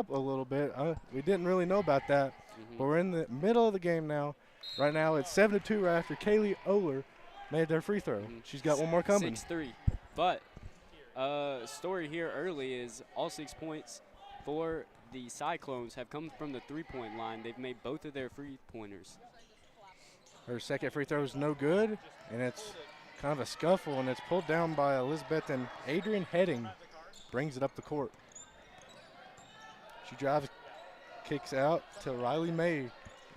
up a little bit. We didn't really know about that, but we're in the middle of the game now. Right now it's 7-2 right after Kaylee Oler made their free throw. She's got one more coming. 6-3. But story here early is all 6 points for the Cyclones have come from the three-point line. They've made both of their free pointers. Her second free throw is no good, and it's kind of a scuffle, and it's pulled down by Elizabethton. Adrian Heading brings it up the court. She drives, kicks out to Riley May.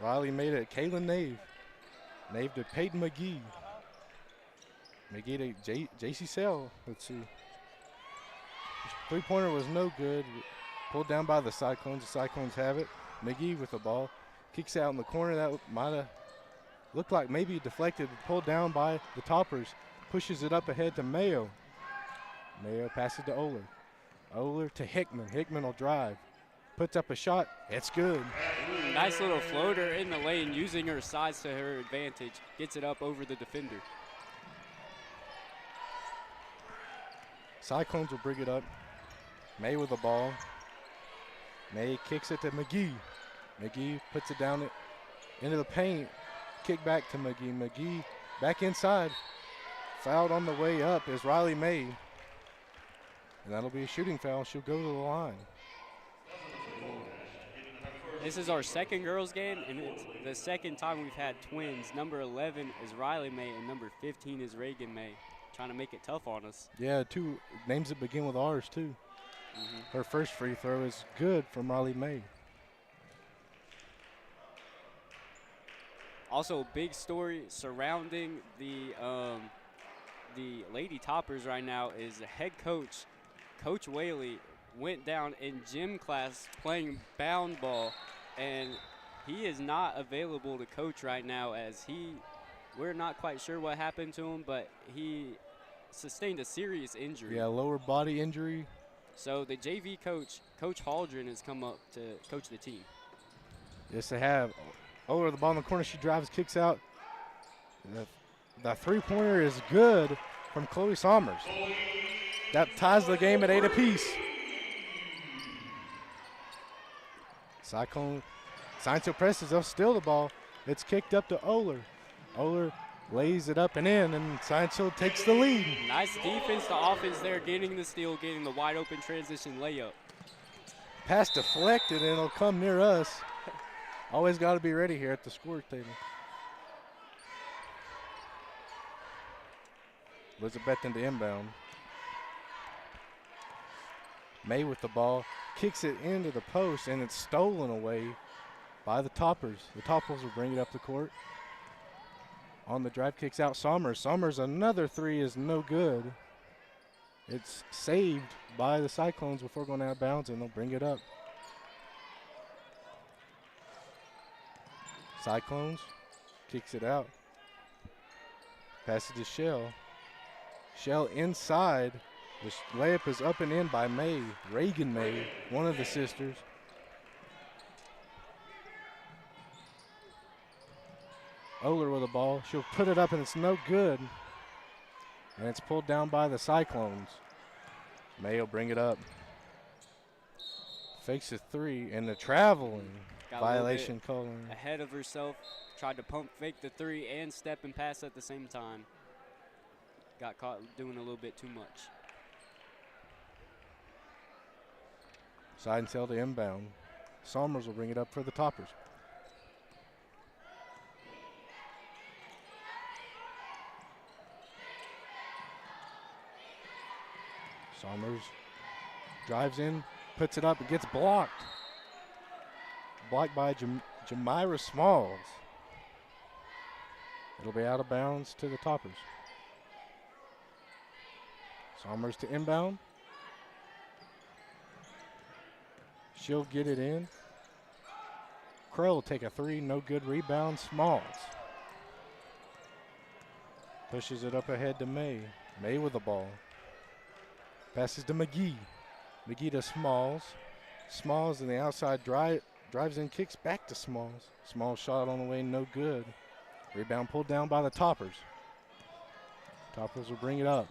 Riley May to Kaylin Nave. Nave to Peyton McGee. McGee to JC Sale. Let's see. Three-pointer was no good. Pulled down by the Cyclones. The Cyclones have it. McGee with the ball. Kicks out in the corner. That might have looked like maybe deflected. Pulled down by the Toppers. Pushes it up ahead to Mayo. Mayo passes to Oler. Oler to Hickman. Hickman will drive. Puts up a shot. It's good. Nice little floater in the lane, using her size to her advantage. Gets it up over the defender. Cyclones will bring it up. May with the ball. May kicks it to McGee. McGee puts it down into the paint. Kick back to McGee. McGee back inside. Fouled on the way up is Riley May. And that'll be a shooting foul. She'll go to the line. This is our second girls game, and it's the second time we've had twins. Number 11 is Riley May, and number 15 is Reagan May. Trying to make it tough on us. Yeah, two names that begin with R's, too. Her first free throw is good from Riley May. Also, big story surrounding the Lady Toppers right now is the head coach, Coach Whaley, went down in gym class playing bound ball, and he is not available to coach right now as we're not quite sure what happened to him, but he sustained a serious injury. Yeah, lower body injury. So the JV coach, Coach Haldren, has come up to coach the team. Yes, they have. Over the ball in the corner, she drives, kicks out. The three-pointer is good from Chloe Sommers. That ties the game at 8 apiece. Cyclone Science presses, they'll steal the ball. It's kicked up to Oler. Oler lays it up and in, and Science Hill takes the lead. Nice defense to offense there, getting the steal, getting the wide open transition layup. Pass deflected, and it'll come near us. Always got to be ready here at the score table. Elizabethton to inbound. May with the ball, kicks it into the post, and it's stolen away by the Toppers. The Toppers will bring it up the court. On the drive, kicks out Sommers. Sommers, another three is no good. It's saved by the Cyclones before going out of bounds, and they'll bring it up. Cyclones kicks it out. Passes to Shell. Shell inside. The layup is up and in by May. Reagan May, one of the sisters. Oler with the ball. She'll put it up, and it's no good. And it's pulled down by the Cyclones. May will bring it up. Fakes a three, and the traveling violation calling. Ahead of herself. Tried to pump fake the three and step and pass at the same time. Got caught doing a little bit too much. Side and tail to inbound. Sommers will bring it up for the Toppers. Sommers drives in, puts it up, it gets blocked. Blocked by Jamira Smalls. It'll be out of bounds to the Toppers. Sommers to inbound. She'll get it in. Crow will take a three, no good rebound. Smalls pushes it up ahead to May. May with the ball. Passes to McGee. McGee to Smalls. Smalls on the outside drives in, kicks back to Smalls. Smalls shot on the way, no good. Rebound pulled down by the Toppers. Toppers will bring it up.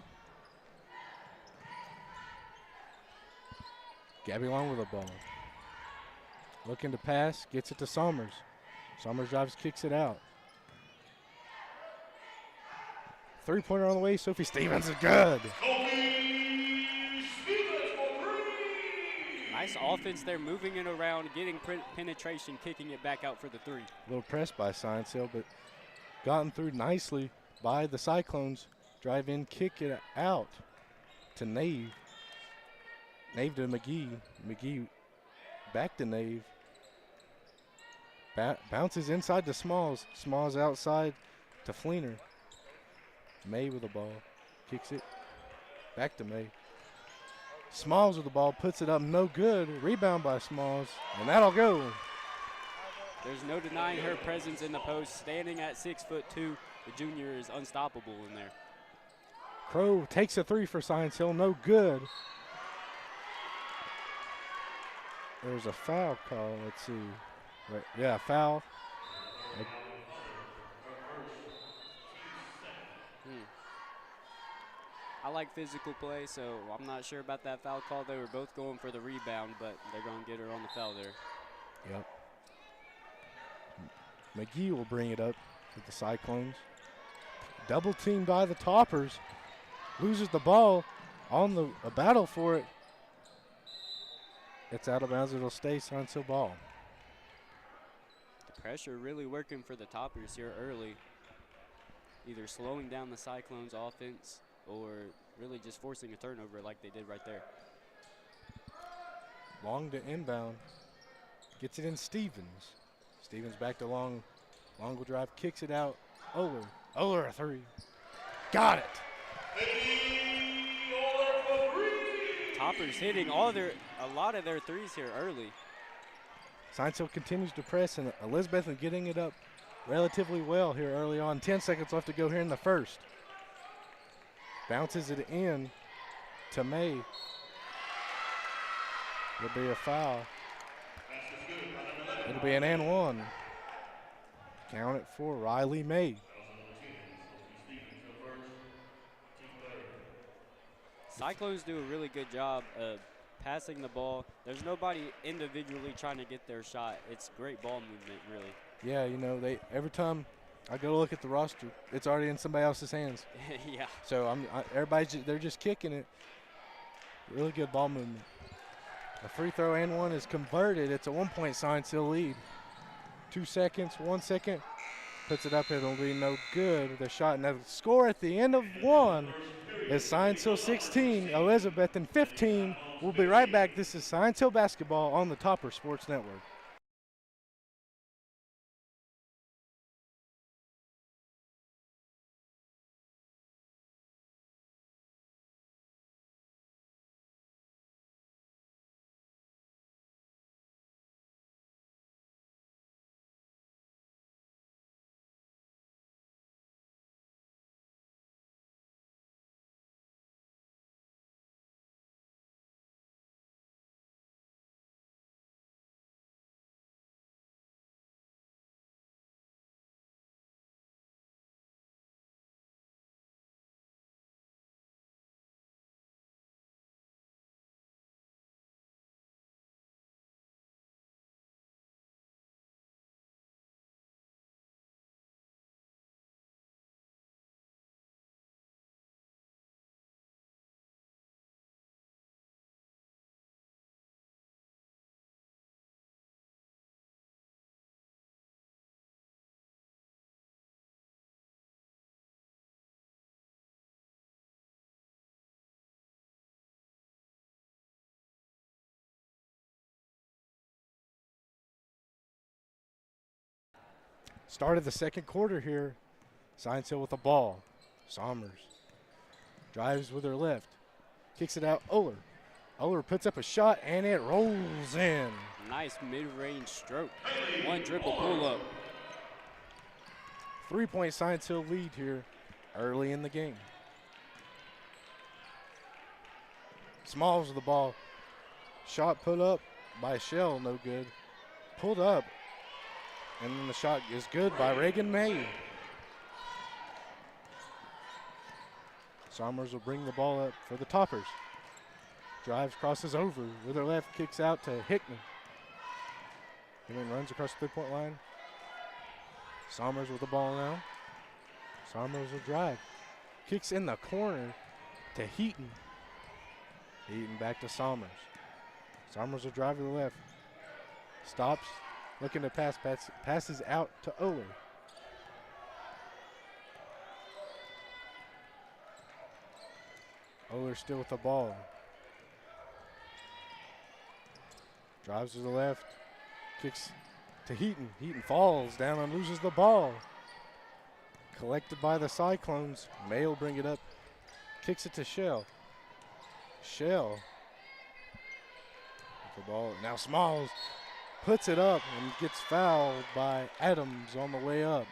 Gabby Long with the ball. Looking to pass, gets it to Somers. Somers drives, kicks it out. Three-pointer on the way. Sophie Stevens is good. Nice offense there, moving it around, getting penetration, kicking it back out for the three. A little pressed by Science Hill, but gotten through nicely by the Cyclones. Drive in, kick it out to Nave. Nave to McGee. McGee back to Nave. Bounces inside to Smalls. Smalls outside to Fleener. May with the ball. Kicks it back to May. Smalls with the ball, puts it up, no good. Rebound by Smalls, and that'll go. There's no denying her presence in the post. Standing at 6'2", the junior is unstoppable in there. Crow takes a three for Science Hill, no good. There's a foul call, let's see. Right, yeah, foul. I like physical play, so I'm not sure about that foul call. They were both going for the rebound, but they're going to get her on the foul there. Yep. McGee will bring it up with the Cyclones. Double teamed by the Toppers. Loses the ball on a battle for it. It's out of bounds. It'll stay Science Hill ball. The pressure really working for the Toppers here early. Either slowing down the Cyclones' offense or really just forcing a turnover like they did right there. Long to inbound. Gets it in Stevens. Stevens back to Long. Long will drive, kicks it out. Oler. Oler a three. Got it. Toppers hitting a lot of their threes here early. Science Hill continues to press, and Elizabethton getting it up relatively well here early on. 10 seconds left to go here in the first. Bounces it in to May. It'll be a foul. It'll be an and one. Count it for Riley May. Cyclones do a really good job of passing the ball. There's nobody individually trying to get their shot. It's great ball movement, really. Yeah, you know, every time I go to look at the roster, it's already in somebody else's hands. Yeah. So they're just kicking it. Really good ball movement. A free throw and one is converted. It's a 1-point Science Hill lead. 2 seconds, 1 second. Puts it up. It'll be no good. The shot and the score at the end of one is Science Hill 16, Elizabethton 15. We'll be right back. This is Science Hill basketball on the Topper Sports Network. Start of the second quarter here. Science Hill with the ball. Somers drives with her left. Kicks it out. Oler. Oler puts up a shot, and it rolls in. Nice mid-range stroke. One dribble pull-up. 3-point Science Hill lead here early in the game. Smalls with the ball. Shot put up by Shell, no good. Pulled up. And then the shot is good by Reagan May. Somers will bring the ball up for the Toppers. Drives, crosses over with her left, kicks out to Hickman. Hickman runs across the three-point line. Somers with the ball now. Somers will drive. Kicks in the corner to Heaton. Heaton back to Somers. Somers will drive to the left. Stops, looking to pass, passes out to Oler. Oler still with the ball. Drives to the left, kicks to Heaton. Heaton falls down and loses the ball. Collected by the Cyclones. May will bring it up, kicks it to Shell. Shell with the ball. Now Smalls puts it up and gets fouled by Adams on the way up.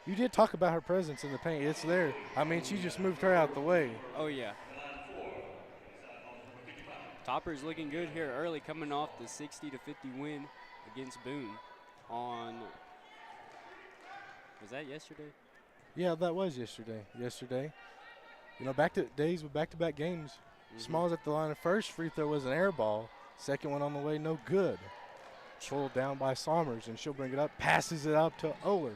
You did talk about her presence in the paint. It's there. I mean, she just moved her out the way. Oh, yeah. Topper's looking good here early, coming off the 60-50 win against Boone on, was that yesterday? Yeah, that was yesterday. You know, days with back-to-back games. Smalls at the line. The first free throw was an air ball. Second one on the way, no good. Pulled down by Somers, and she'll bring it up. Passes it out to Oler.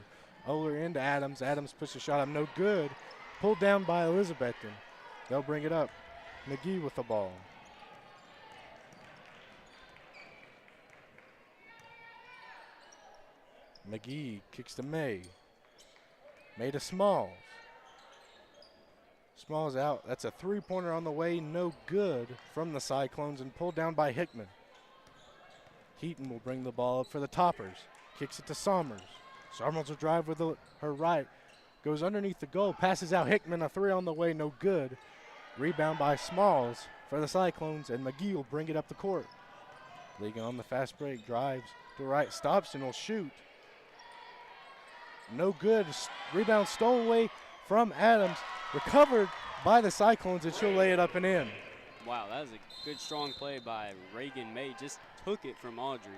Oler into Adams. Adams puts a shot up, no good. Pulled down by Elizabethton. They'll bring it up. McGee with the ball. McGee kicks to May. May to Smalls. Smalls out. That's a three-pointer on the way, no good from the Cyclones, and pulled down by Hickman. Heaton will bring the ball up for the Toppers. Kicks it to Somers. Somers will drive with her right. Goes underneath the goal. Passes out Hickman. A three on the way, no good. Rebound by Smalls for the Cyclones, and McGee will bring it up the court. League on the fast break. Drives to the right. Stops and will shoot. No good. Rebound stolen away from Adams. Recovered by the Cyclones, and she'll lay it up and in. Wow, that was a good, strong play by Reagan May. Just took it from Audrey.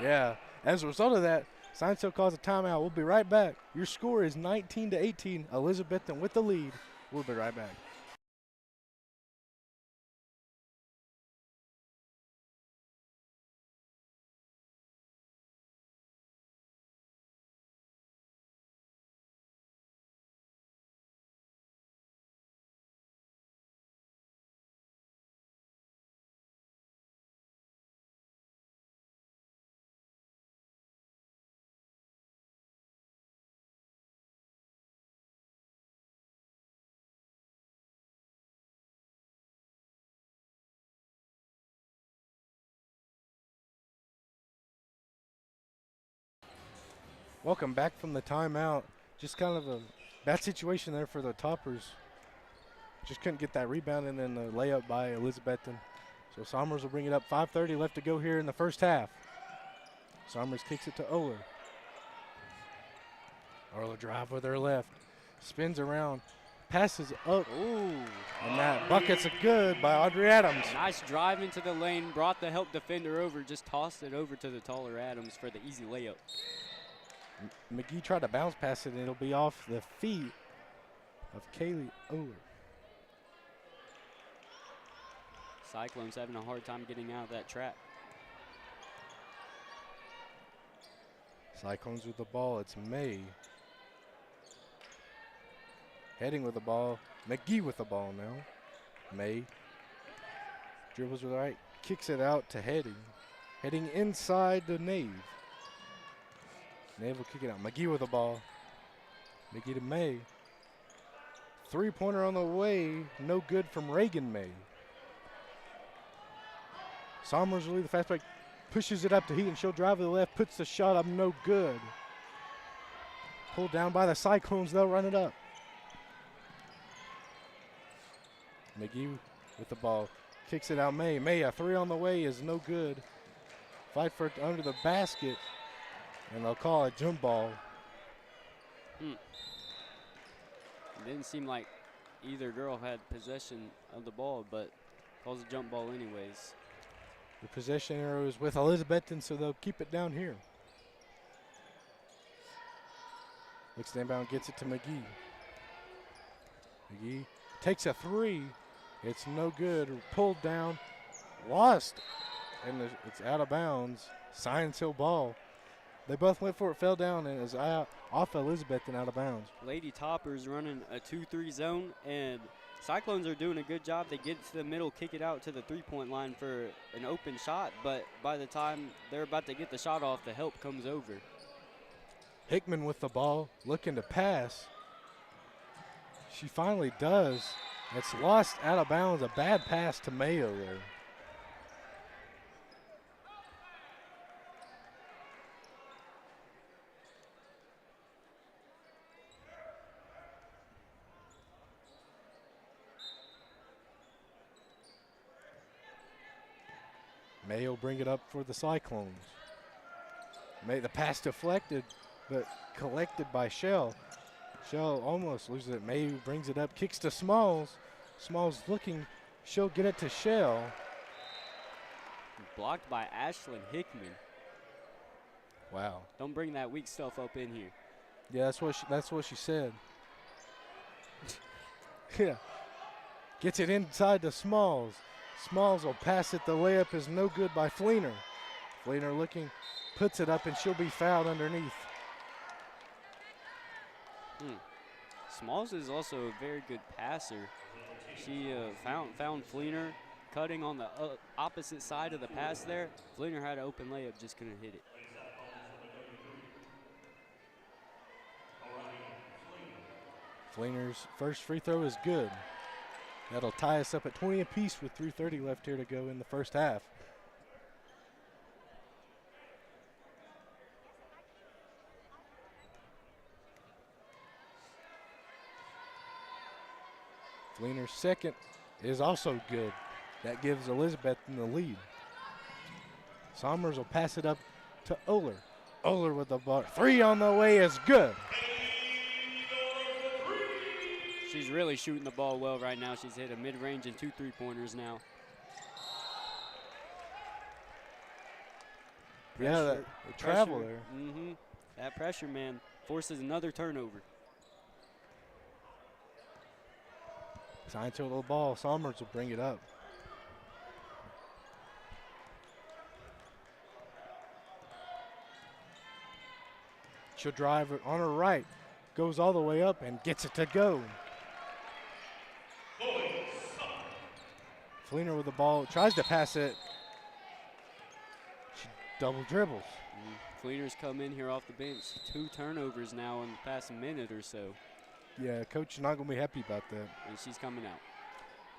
Yeah. As a result of that, Science Hill calls a timeout. We'll be right back. Your score is 19-18. Elizabethton with the lead. We'll be right back. Welcome back from the timeout. Just kind of a bad situation there for the Toppers. Just couldn't get that rebound, and then the layup by Elizabethton. So Somers will bring it up. 5:30 left to go here in the first half. Somers kicks it to Oler. Oler drive with her left. Spins around. Passes up. Ooh. And that bucket's a good by Audrey Adams. Nice drive into the lane. Brought the help defender over. Just tossed it over to the taller Adams for the easy layup. McGee tried to bounce pass it, and it'll be off the feet of Kaylee Oler. Cyclones having a hard time getting out of that trap. Cyclones with the ball. It's May. Heading with the ball. McGee with the ball now. May dribbles with the right. Kicks it out to Heading. Heading inside the Nave. Nave will kick it out. McGee with the ball. McGee to May. Three-pointer on the way. No good from Reagan May. Somers will lead the fast break. Pushes it up to Heaton. She'll drive to the left. Puts the shot up. No good. Pulled down by the Cyclones. They'll run it up. McGee with the ball. Kicks it out. May. May, a three on the way is no good. Fight for it under the basket. And they'll call it jump ball. It didn't seem like either girl had possession of the ball, but calls a jump ball anyways. The possession arrow is with Elizabethton, so they'll keep it down here. Looks inbound, gets it to McGee. McGee takes a three. It's no good. Pulled down. Lost and it's out of bounds. Science Hill ball. They both went for it, fell down, and it was out, off Elizabethton out of bounds. Lady Toppers running a 2-3 zone, and Cyclones are doing a good job. They get to the middle, kick it out to the three-point line for an open shot, but by the time they're about to get the shot off, the help comes over. Hickman with the ball, looking to pass. She finally does. It's lost out of bounds. A bad pass to Mayo there. Mayo bring it up for the Cyclones. The pass deflected, but collected by Shell. Shell almost loses it. Mayo brings it up, kicks to Smalls. Smalls looking. She'll get it to Shell. Blocked by Ashlyn Hickman. Wow. Don't bring that weak stuff up in here. Yeah, that's what she said. Yeah. Gets it inside to Smalls. Smalls will pass it. The layup is no good by Fleener. Fleener looking, puts it up, and she'll be fouled underneath. Smalls is also a very good passer. She found Fleener cutting on the opposite side of the pass there. Fleener had an open layup, just couldn't hit it. Fleener's first free throw is good. That'll tie us up at 20 apiece with 3:30 left here to go in the first half. Fleener's second is also good. That gives Elizabethton the lead. Somers will pass it up to Oler. Oler with the ball. Three on the way is good. She's really shooting the ball well right now. She's hit a mid-range and 2 3-pointers now. Yeah, the travel there. That pressure, man, forces another turnover. Signed to a little ball. Somers will bring it up. She'll drive it on her right. Goes all the way up and gets it to go. Fleener with the ball. Tries to pass it. She double dribbles. Fleener's come in here off the bench. 2 turnovers now in the past minute or so. Yeah, coach is not going to be happy about that. And she's coming out.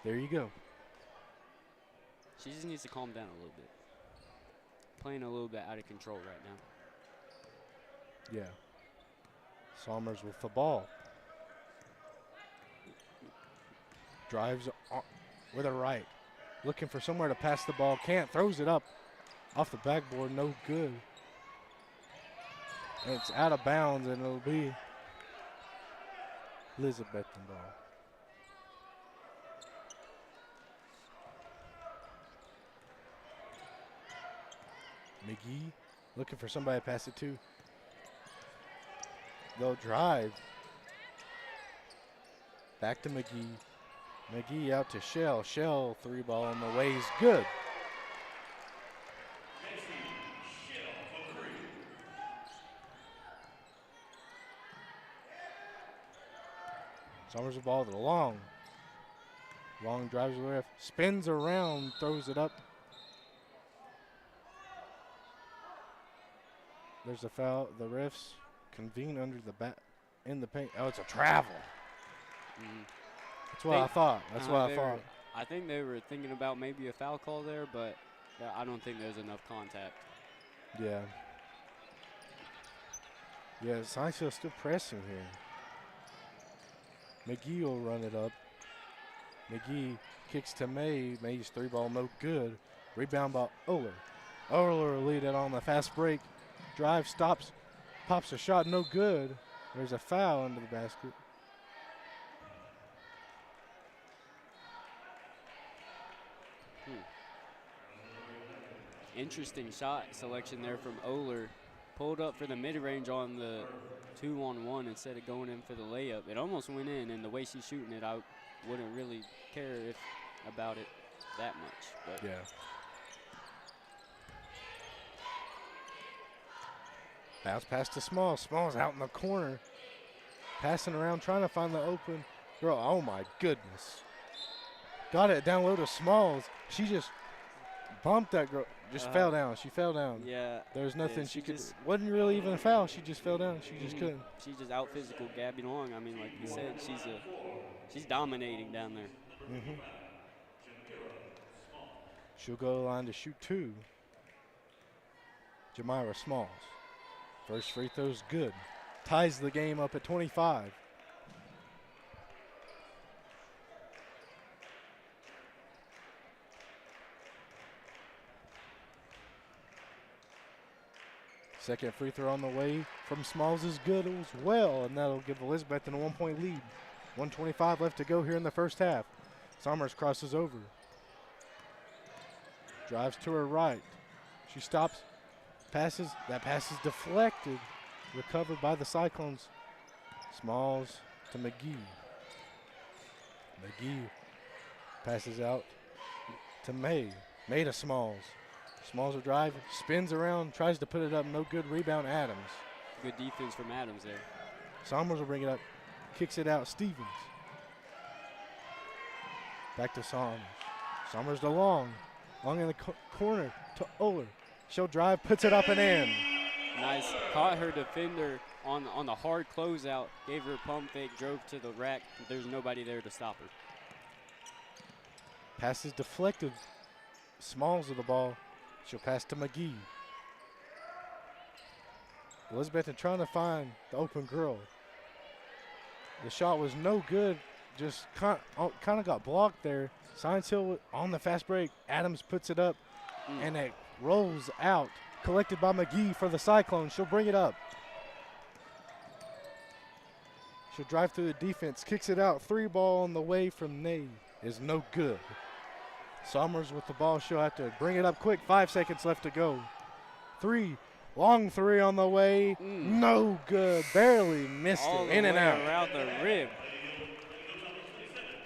There you go. She just needs to calm down a little bit. Playing a little bit out of control right now. Yeah. Somers with the ball. Drives with her right. Looking for somewhere to pass the ball. Can't. Throws it up off the backboard. No good. And it's out of bounds, and it'll be Elizabethton ball. McGee looking for somebody to pass it to. They'll drive. Back to McGee. McGee out to Shell. Shell 3-ball on the way is good. Somers the ball to the long. Long drives the ref. Spins around, throws it up. There's a foul. The refs convene under the bat in the paint. Oh, it's a travel. That's what I thought. That's what I thought. I think they were thinking about maybe a foul call there, but I don't think there's enough contact. Yeah. Yeah, Science Hill's still pressing here. McGee will run it up. McGee kicks to May. May's 3-ball no good. Rebound by Oler. Oler will lead it on the fast break. Drive, stops, pops a shot, no good. There's a foul into the basket. Interesting shot selection there from Oler. Pulled up for the mid-range on the 2-on-1 instead of going in for the layup. It almost went in, and the way she's shooting it, I wouldn't really care about it that much. But yeah. Bounce pass to Smalls. Smalls out in the corner. Passing around, trying to find the open girl. Oh, my goodness. Got it down low to Smalls. She just bumped that girl. Just fell down. She fell down. Yeah. There's nothing yeah, she could. Wasn't really even a foul. She just fell down. She just couldn't. She just out physical Gabby Long. I mean, like you said, she's dominating down there. She'll go to the line to shoot 2. Jamira Smalls. First free throw's good. Ties the game up at 25. Second free throw on the way from Smalls is good as well, and that'll give Elizabethton a 1-point lead. 1:25 left to go here in the first half. Summers crosses over. Drives to her right. She stops, passes. That pass is deflected. Recovered by the Cyclones. Smalls to McGee. McGee passes out to May. May to Smalls. Smalls will drive, spins around, tries to put it up. No good. Rebound, Adams. Good defense from Adams there. Summers will bring it up. Kicks it out. Stevens. Back to Summers. Summers to Long. Long in the corner to Oler. She'll drive, puts it up and in. Nice. Caught her defender on the hard closeout. Gave her a pump fake, drove to the rack. There's nobody there to stop her. Pass is deflected. Smalls of the ball. She'll pass to McGee. Elizabethton trying to find the open girl. The shot was no good. Just kind of got blocked there. Science Hill on the fast break. Adams puts it up, and it rolls out. Collected by McGee for the Cyclones. She'll bring it up. She'll drive through the defense. Kicks it out. 3 ball on the way from Ney is no good. Summers with the ball. She'll have to bring it up quick. 5 seconds left to go. 3. Long 3 on the way. No good. Barely missed All it. the In and way out. around the rib.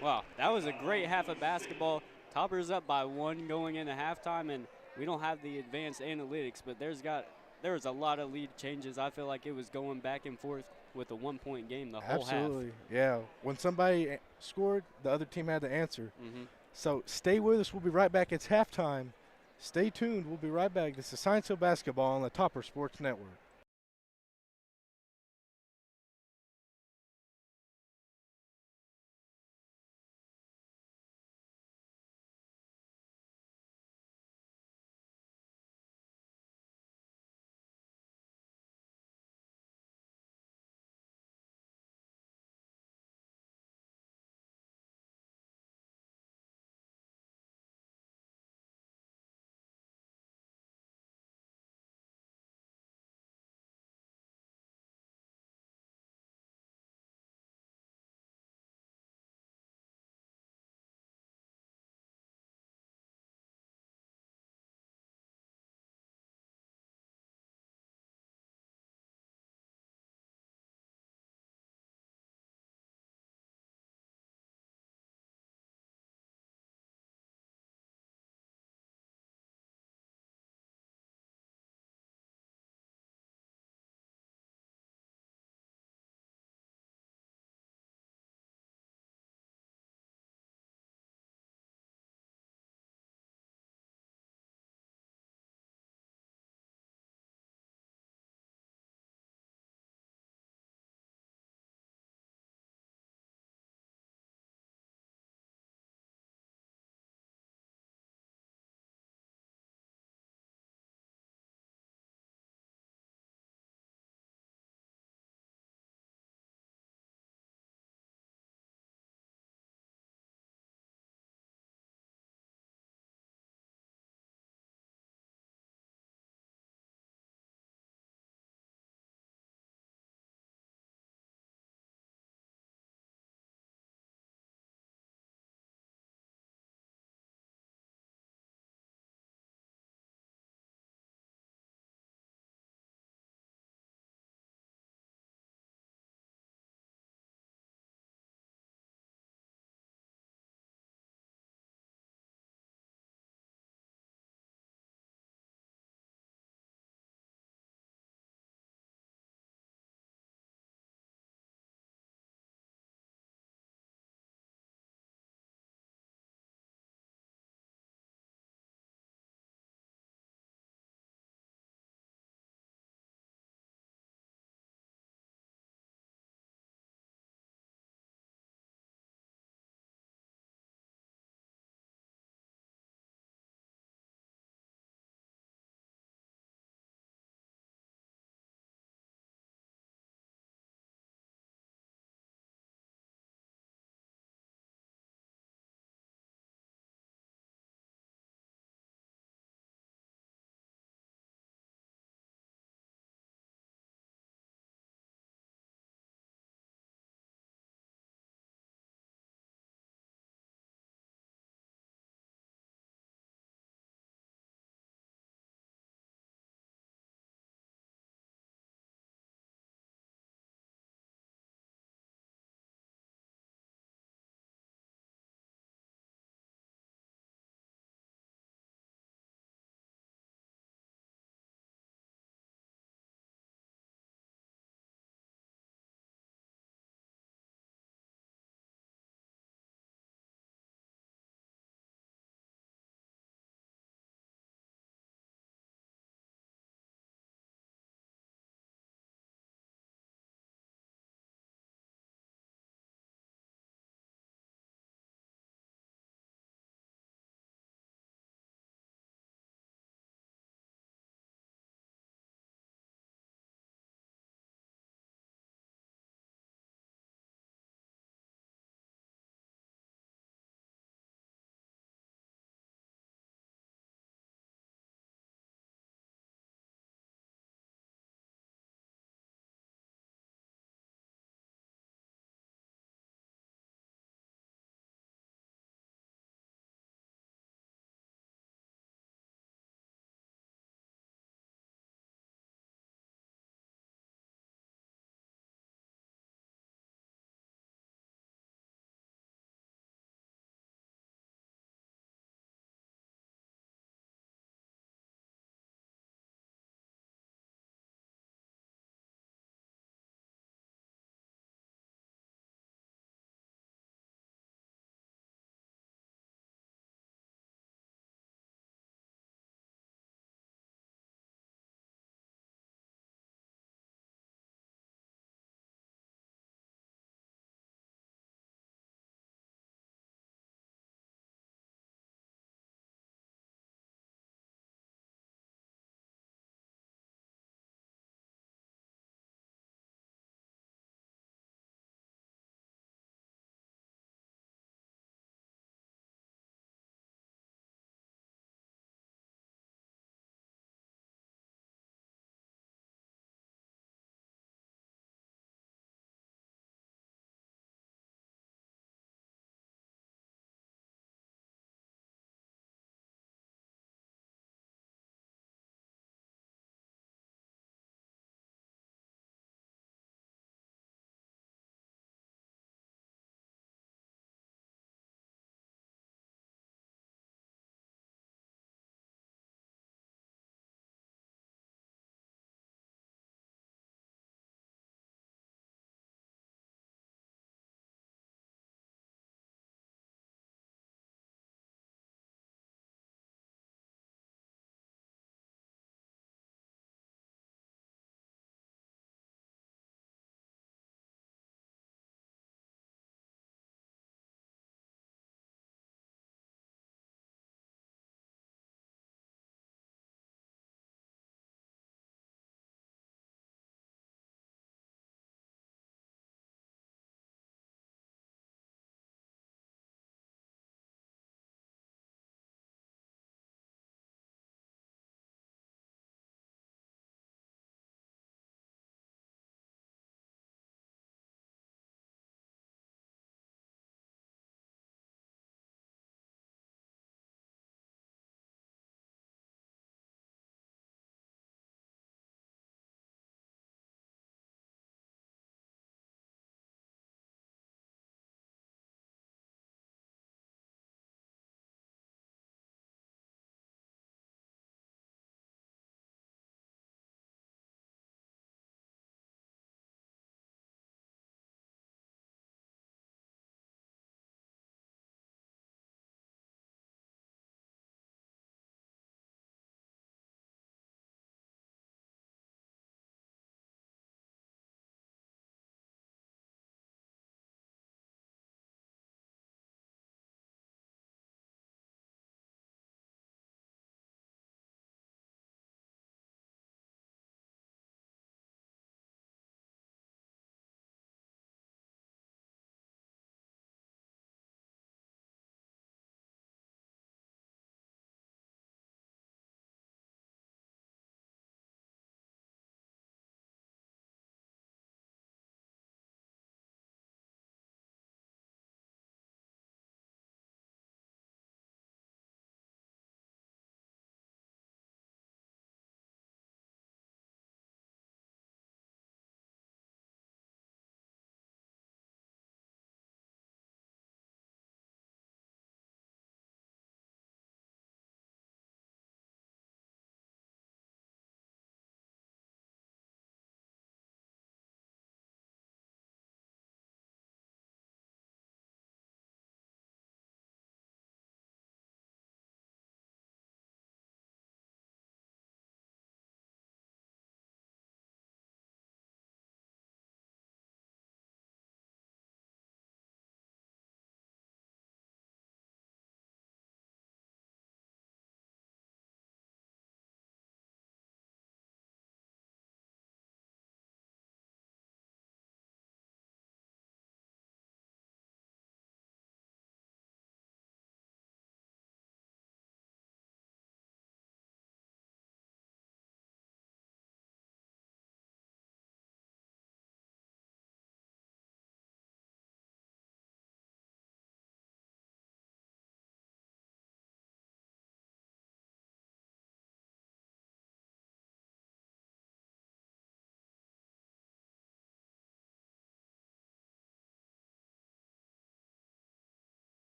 Wow, that was a great half of basketball. Toppers up by 1 going into halftime, and we don't have the advanced analytics, but there was a lot of lead changes. I feel like it was going back and forth with a 1-point game the whole half. Absolutely. Yeah. When somebody scored, the other team had to answer. So stay with us. We'll be right back. It's halftime. Stay tuned. We'll be right back. This is Science Hill Basketball on the Topper Sports Network.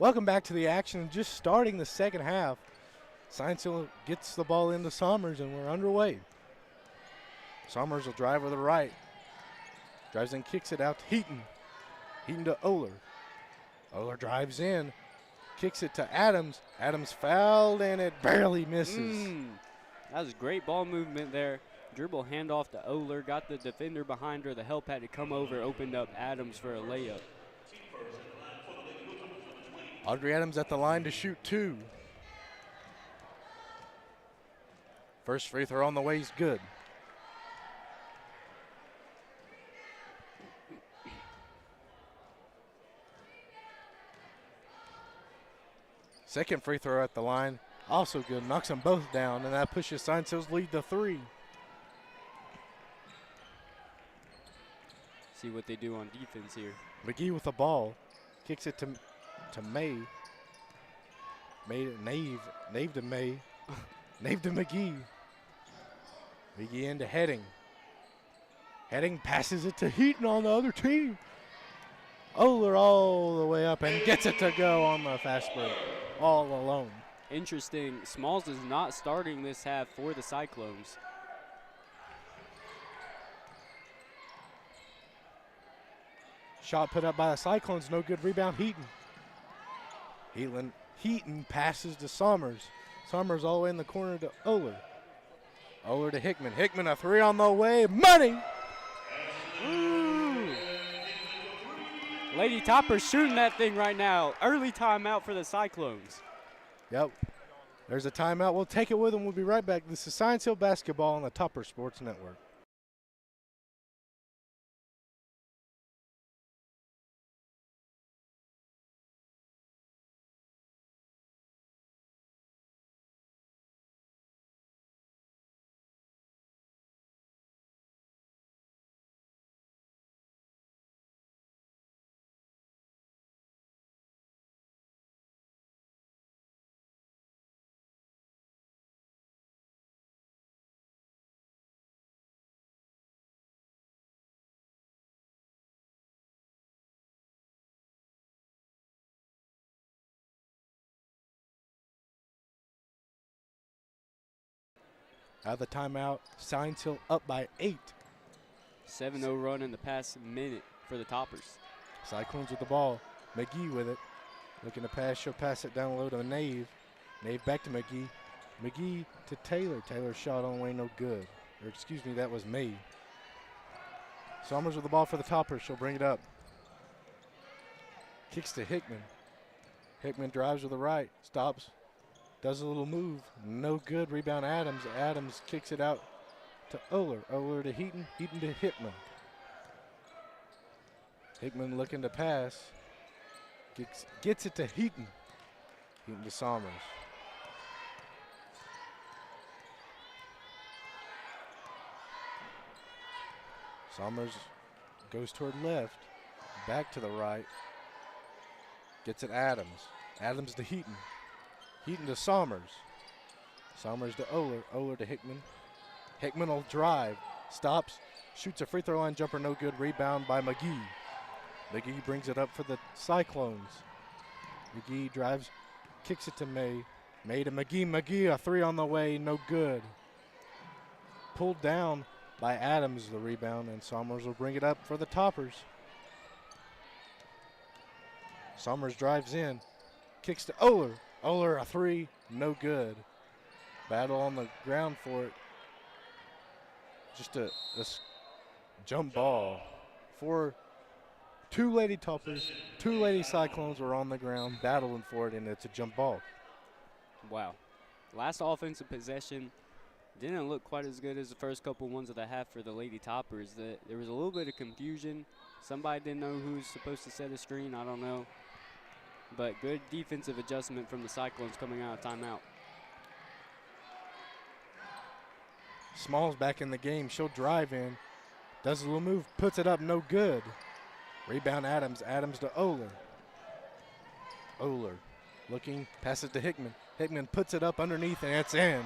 Welcome back to the action. Just starting the second half. Science Hill gets the ball into Somers, and we're underway. Somers will drive with the right. Drives and kicks it out to Heaton. Heaton to Oler. Oler drives in. Kicks it to Adams. Adams fouled, and it barely misses. That was great ball movement there. Dribble handoff to Oler. Got the defender behind her. The help had to come over. Opened up Adams for a layup. Audrey Adams at the line to shoot 2. First free throw on the way is good. Second free throw at the line, also good. Knocks them both down, and that pushes Science Hill's lead to 3. See what they do on defense here. McGee with the ball. Kicks it to May. Nave to May. Nave to McGee. McGee into Heading. Heading passes it to Heaton on the other team. Oler all the way up and gets it to go on the fast break. All alone. Interesting. Smalls is not starting this half for the Cyclones. Shot put up by the Cyclones. No good rebound. Heaton passes to Somers. Somers all the way in the corner to Oler. Oler to Hickman. Hickman a 3 on the way. Money! Ooh. Lady Topper's shooting that thing right now. Early timeout for the Cyclones. Yep. There's a timeout. We'll take it with them. We'll be right back. This is Science Hill Basketball on the Topper Sports Network. Out of the timeout, Science Hill up by 8. 7-0 run in the past minute for the Toppers. Cyclones with the ball. McGee with it. Looking to pass. She'll pass it down low to Nave. Nave back to McGee. McGee to Taylor. Taylor's shot on the way no good. Or excuse me, that was May. Somers with the ball for the Toppers. She'll bring it up. Kicks to Hickman. Hickman drives with the right. Stops. Does a little move. No good. Rebound Adams. Adams kicks it out to Oler. Oler to Heaton. Heaton to Hickman. Hickman looking to pass. Gets it to Heaton. Heaton to Somers. Somers goes toward left. Back to the right. Gets it Adams. Adams to Heaton. Heaton to Somers. Somers to Oler. Oler to Hickman. Hickman will drive. Stops. Shoots a free throw line jumper. No good. Rebound by McGee. McGee brings it up for the Cyclones. McGee drives. Kicks it to May. May to McGee. McGee a 3 on the way. No good. Pulled down by Adams, the rebound, and Somers will bring it up for the Toppers. Somers drives in. Kicks to Oler. Oler a 3, no good. Battle on the ground for it. Just a jump ball. For 2 Lady Toppers, 2 Lady Cyclones were on the ground battling for it, and it's a jump ball. Wow. Last offensive possession didn't look quite as good as the first couple ones of the half for the Lady Toppers. There was a little bit of confusion. Somebody didn't know who's supposed to set a screen. I don't know. But good defensive adjustment from the Cyclones coming out of timeout. Smalls back in the game. She'll drive in. Does a little move. Puts it up. No good. Rebound Adams. Adams to Oler. Oler looking. Passes to Hickman. Hickman puts it up underneath, and it's in.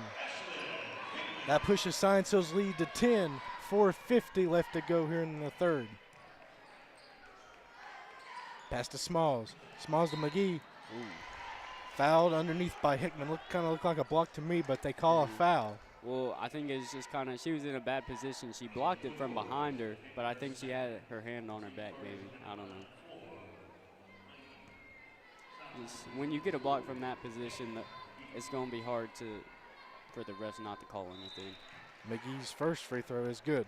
That pushes Science Hill's lead to 10. 4:50 left to go here in the third. Pass to Smalls. Smalls to McGee. Ooh. Fouled underneath by Hickman. Kind of looked like a block to me, but they call a foul. Well, I think it's just kind of, she was in a bad position. She blocked it from behind her, but I think she had her hand on her back, maybe. I don't know. Just when you get a block from that position, it's going to be hard for the refs not to call anything. McGee's first free throw is good.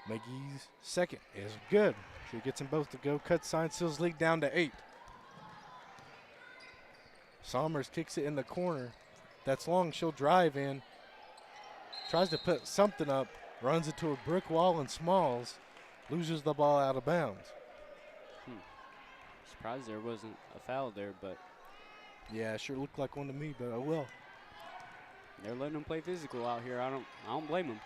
McGee's second is good. She gets them both to go. Cuts Science Hills lead down to 8. Somers kicks it in the corner. That's long. She'll drive in. Tries to put something up. Runs into a brick wall and Smalls. Loses the ball out of bounds. Surprised there wasn't a foul there, but. Yeah, it sure looked like one to me, but I will. They're letting them play physical out here. I don't blame them.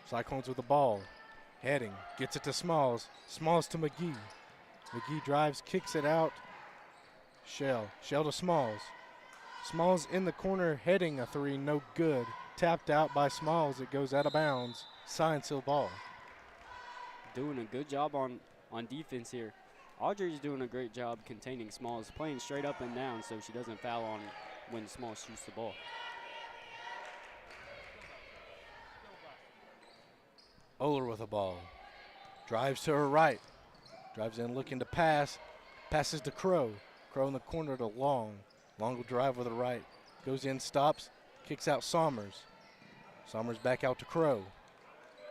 Cyclones with the ball. Heading. Gets it to Smalls. Smalls to McGee. McGee drives, kicks it out. Shell to Smalls. Smalls in the corner, heading a three, no good. Tapped out by Smalls, it goes out of bounds. Science Hill ball. Doing a good job on defense here. Audrey's doing a great job containing Smalls, playing straight up and down so she doesn't foul on when Smalls shoots the ball. Oler with the ball. Drives to her right. Drives in looking to pass. Passes to Crow. Crow in the corner to Long. Long will drive with the right. Goes in, stops, kicks out Somers. Somers back out to Crow.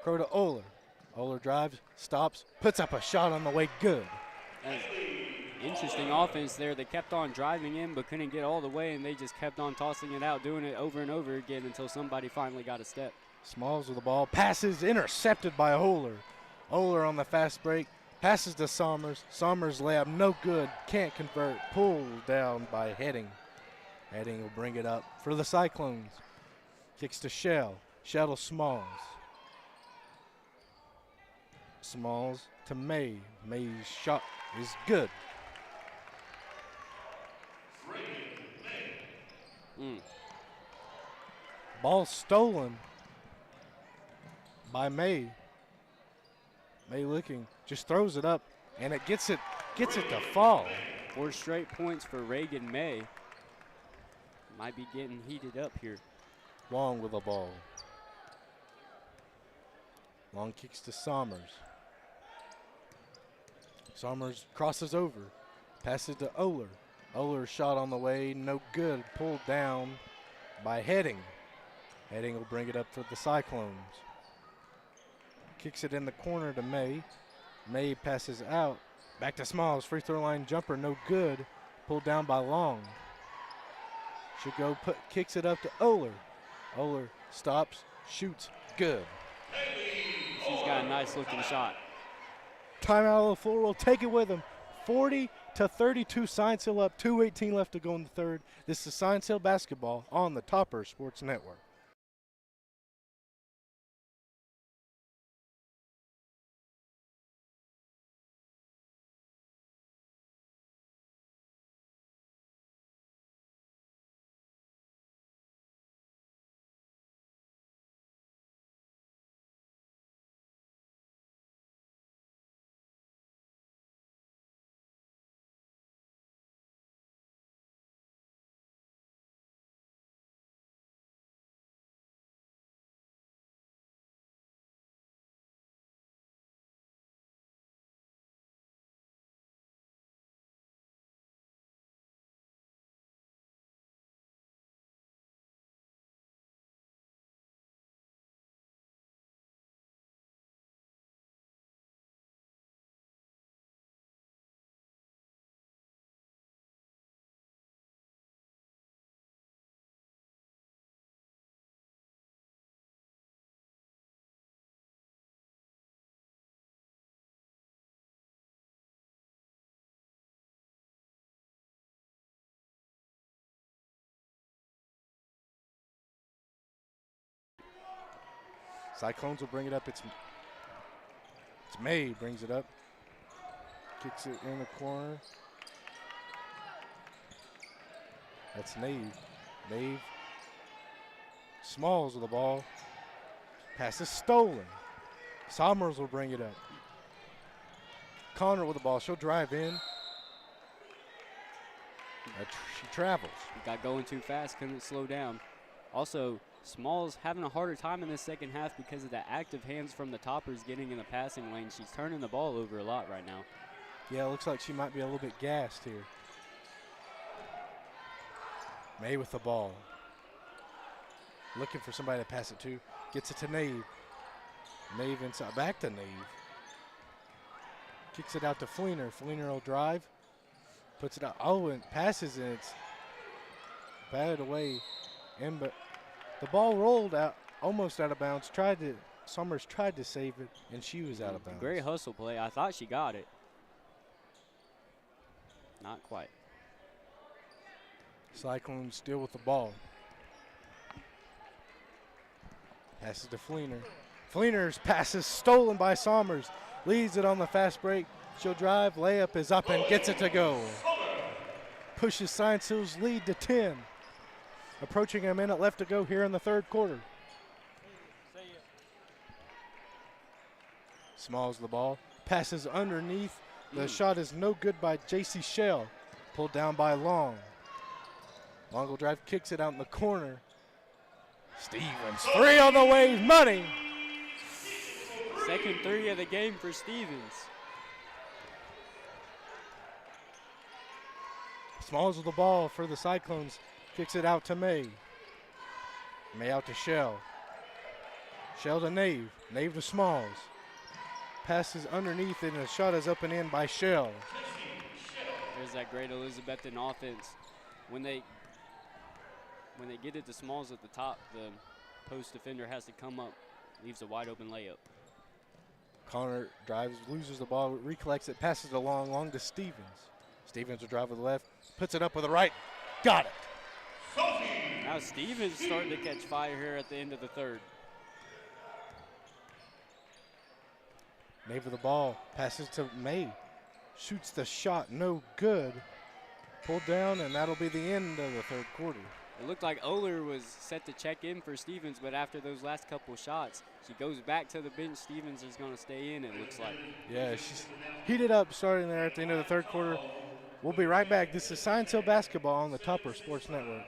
Crow to Oler. Oler drives, stops, puts up a shot on the way, good. Interesting offense there. They kept on driving in but couldn't get all the way, and they just kept on tossing it out, doing it over and over again until somebody finally got a step. Smalls with the ball, passes, intercepted by Oler. Oler on the fast break, passes to Somers. Somers layup, no good, can't convert, pulled down by Heading. Heading will bring it up for the Cyclones. Kicks to Shell. Shell to Smalls. Smalls to May. May's shot is good. Ball stolen by May. May looking, just throws it up, and it gets it to fall. 4 straight points for Reagan May. Might be getting heated up here. Long with the ball. Long kicks to Somers. Somers crosses over. Passes to Oler. Oler shot on the way, no good. Pulled down by Heading. Heading will bring it up for the Cyclones. Kicks it in the corner to May. May passes out. Back to Smalls. Free throw line jumper, no good. Pulled down by Long. Should go kicks it up to Oler. Oler stops, shoots, good. She's got a nice looking shot. Timeout on the floor, will take it with him. 40-32, Science Hill up, 2:18 left to go in the third. This is Science Hill basketball on the Topper Sports Network. Cyclones will bring it up. It's May brings it up. Kicks it in the corner. That's Nave. Nave. Smalls with the ball. Pass is stolen. Somers will bring it up. Connor with the ball. She'll drive in. She travels. Got going too fast, couldn't slow down. Also, Smalls having a harder time in the second half because of the active hands from the toppers getting in the passing lane. She's turning the ball over a lot right now. Yeah, it looks like she might be a little bit gassed here. May with the ball. Looking for somebody to pass it to. Gets it to Nave. Nave inside. Back to Nave. Kicks it out to Fleener. Fleener will drive. Puts it out. Oh, and passes, and it's batted away. But the ball rolled out, almost out of bounds. Somers tried to save it, and she was out of bounds. Great hustle play. I thought she got it. Not quite. Cyclones still with the ball. Passes to Fleener. Fleener's pass is stolen by Somers. Leads it on the fast break. She'll drive. Layup is up and gets it to go. Pushes Science Hills lead to 10. Approaching a minute left to go here in the third quarter. Smalls the ball. Passes underneath. The shot is no good by J.C. Shell. Pulled down by Long. Long will drive, kicks it out in the corner. Stevens, three on the way, money. Second three of the game for Stevens. Smalls with the ball for the Cyclones. Kicks it out to May. May out to Shell. Shell to Nave. Nave to Smalls. Passes underneath and the shot is up and in by Shell. There's that great Elizabethton offense. When they get it to Smalls at the top, the post defender has to come up, leaves a wide open layup. Connor drives, loses the ball, recollects it, passes it long to Stevens. Stevens will drive with the left, puts it up with the right, got it. Now Stevens starting to catch fire here at the end of the third. Nave with the ball, passes to May, shoots the shot, no good. Pulled down, and that'll be the end of the third quarter. It looked like Oler was set to check in for Stevens, but after those last couple shots, she goes back to the bench. Stevens is going to stay in, it looks like. Yeah, she's heated up starting there at the end of the third quarter. We'll be right back. This is Science Hill Basketball on the Tupper Sports Network.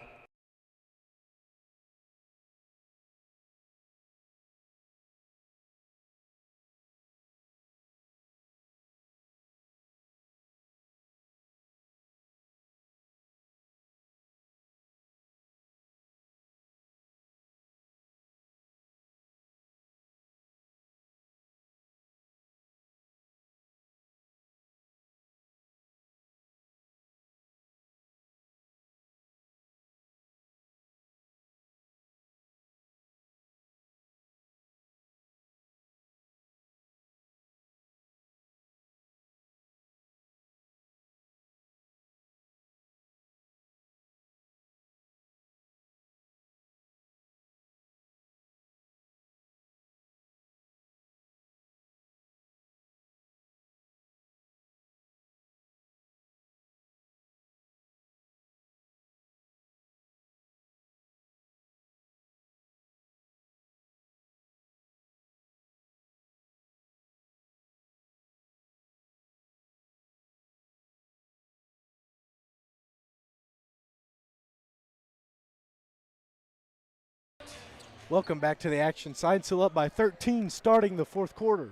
Welcome back to the action. Science Hill up by 13 starting the fourth quarter.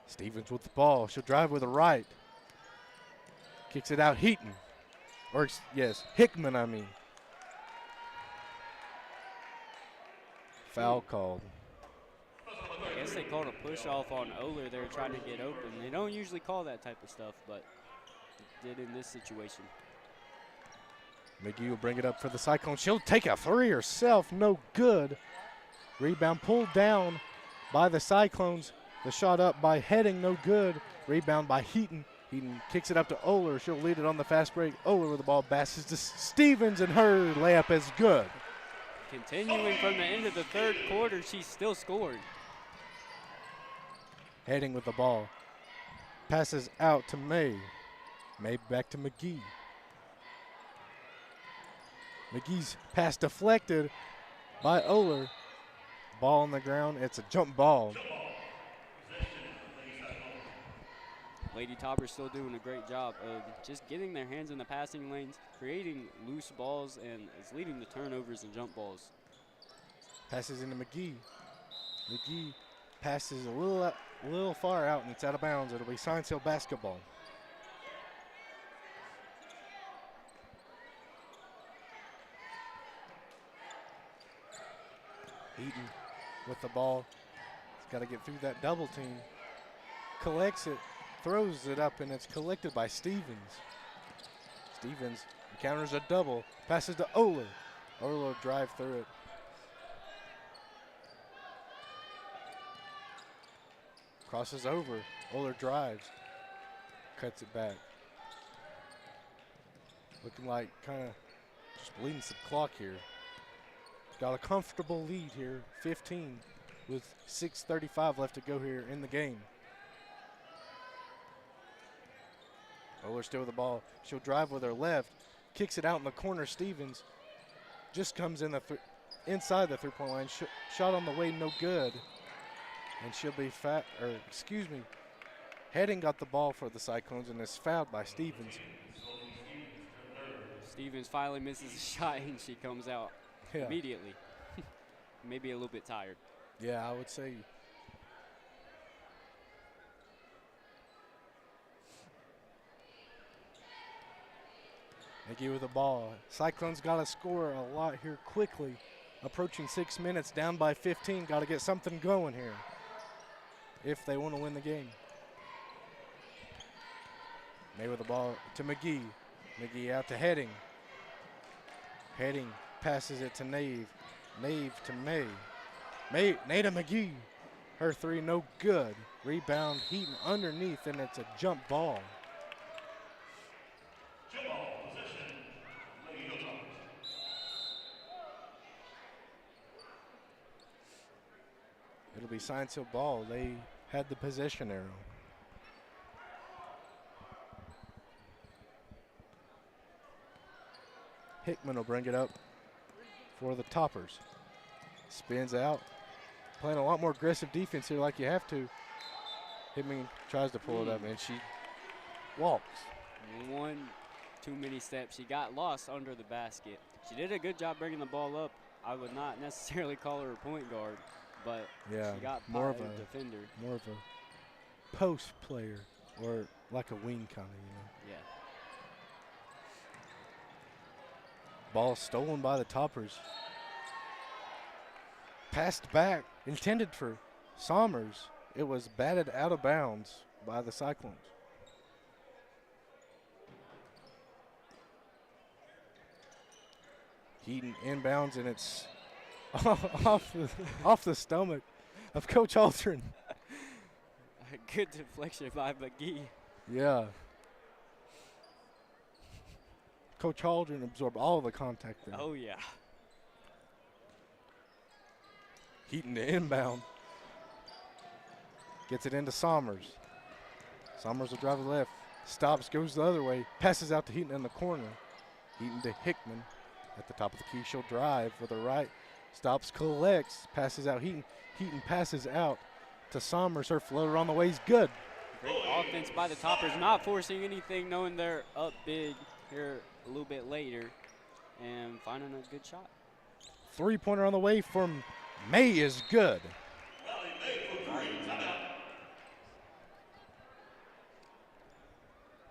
Stevens with the ball. She'll drive with the right. Kicks it out Hickman. Hickman, I mean. Foul called. I guess they called a push off on Oler. They were trying to get open. They don't usually call that type of stuff, but did in this situation. McGee will bring it up for the Cyclones. She'll take a three herself, no good. Rebound pulled down by the Cyclones. The shot up by Heading, no good. Rebound by Heaton. Heaton kicks it up to Oler. She'll lead it on the fast break. Oler with the ball, passes to Stevens, and her layup is good. Continuing from the end of the third quarter, she's still scoring. Heading with the ball. Passes out to May. May back to McGee. McGee's pass deflected by Oler. Ball on the ground. It's a jump ball. Lady Toppers still doing a great job of just getting their hands in the passing lanes, creating loose balls, and it's leading to turnovers and jump balls. Passes into McGee. McGee passes a little far out, and it's out of bounds. It'll be Science Hill basketball. Eaton with the ball. He's got to get through that double team. Collects it, throws it up, and it's collected by Stevens. Stevens encounters a double, passes to Oler. Oler drive through it. Crosses over. Oler drives. Cuts it back. Looking like kind of just bleeding some clock here. Got a comfortable lead here, 15, with 6:35 left to go here in the game. Oler still with the ball. She'll drive with her left. Kicks it out in the corner. Stevens just comes in inside the three-point line. Shot on the way, no good. And she'll be Heading got the ball for the Cyclones and is fouled by Stevens. Stevens finally misses a shot and she comes out immediately. Maybe a little bit tired. Yeah, I would say. McGee with the ball. Cyclones got to score a lot here quickly. Approaching 6 minutes, down by 15. Got to get something going here if they want to win the game. May with the ball to McGee. McGee out to Heading. Heading passes it to Nave. Nave to May. May to McGee. Her three, no good. Rebound, Heaton underneath, and it's a jump ball. It'll be Science Hill ball. They had the possession arrow. Hickman will bring it up for the Toppers. Spins out. Playing a lot more aggressive defense here like you have to. Hickman tries to pull it up, and she walks. One too many steps. She got lost under the basket. She did a good job bringing the ball up. I would not necessarily call her a point guard, but she got more of by a defender. More of a post player, or like a wing kind of, Yeah. Ball stolen by the Toppers. Passed back, intended for Sommers. It was batted out of bounds by the Cyclones. Heaton inbounds, and it's off the stomach of Coach Aldrin. A good deflection by McGee. Yeah. Coach Aldrin absorbed all the contact there. Oh, yeah. Heaton to inbound. Gets it into Sommers. Sommers will drive to the left. Stops, goes the other way. Passes out to Heaton in the corner. Heaton to Hickman at the top of the key. She'll drive with the right. Stops, collects, passes out Heaton. Heaton passes out to Sommers. Her floater on the way is good. Great offense by the Toppers, not forcing anything, knowing they're up big here a little bit later and finding a good shot. Three-pointer on the way from May is good.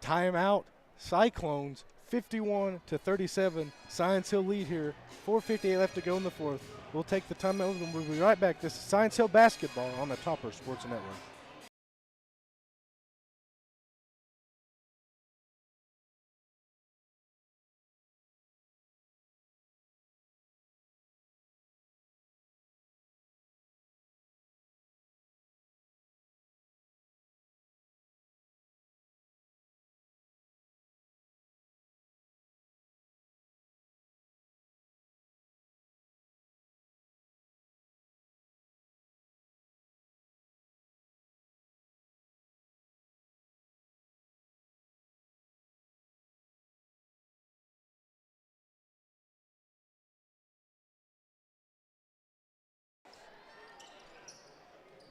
Timeout. Cyclones 51-37. Science Hill lead here. 4:58 left to go in the fourth. We'll take the timeout and we'll be right back. This is Science Hill basketball on the Topper Sports Network.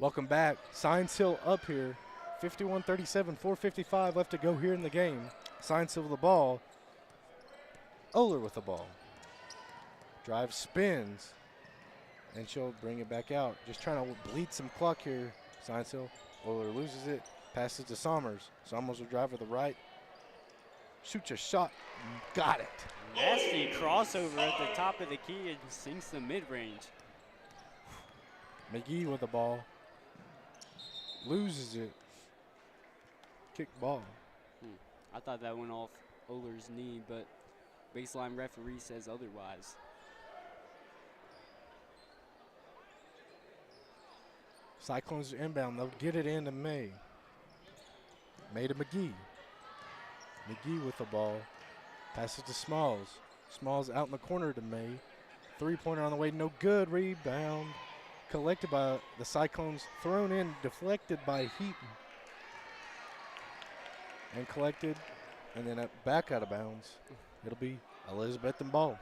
Welcome back. Science Hill up here. 51-37, 4:55 left to go here in the game. Science Hill with the ball. Oler with the ball. Drive spins. And she'll bring it back out. Just trying to bleed some clock here. Science Hill. Oler loses it. Passes to Sommers. Sommers will drive to the right. Shoots a shot. Got it. Nasty crossover at the top of the key and sinks the mid-range. McGee with the ball. Loses it. Kick ball. I thought that went off Oler's knee, but baseline referee says otherwise. Cyclones are inbound. They'll get it into May. May to McGee. McGee with the ball. Passes to Smalls. Smalls out in the corner to May. Three-pointer on the way. No good. Rebound. Collected by the Cyclones. Thrown in. Deflected by Heaton. And collected. And then back out of bounds. It'll be Elizabethton ball.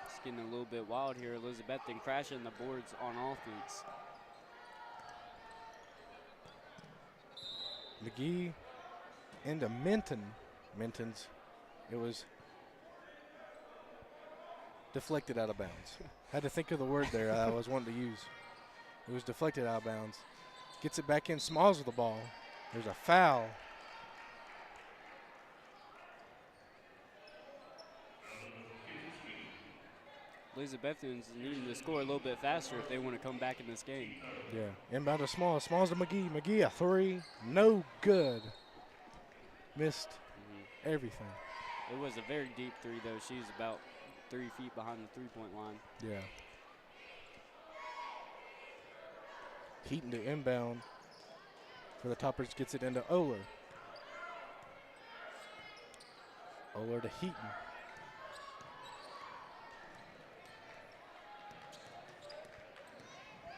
It's getting a little bit wild here. Elizabethton crashing the boards on offense. McGee into Minton. Minton's, it was deflected out of bounds. Had to think of the word there I was wanting to use. It was deflected out of bounds. Gets it back in. Smalls with the ball. There's a foul. Elizabethton's needing to score a little bit faster if they want to come back in this game. Yeah, inbound to Smalls. Smalls to McGee. McGee a three. No good. Missed everything. It was a very deep three, though. She's about 3 feet behind the three-point line. Yeah. Heaton to inbound for the Toppers. Gets it into Oler. Oler to Heaton.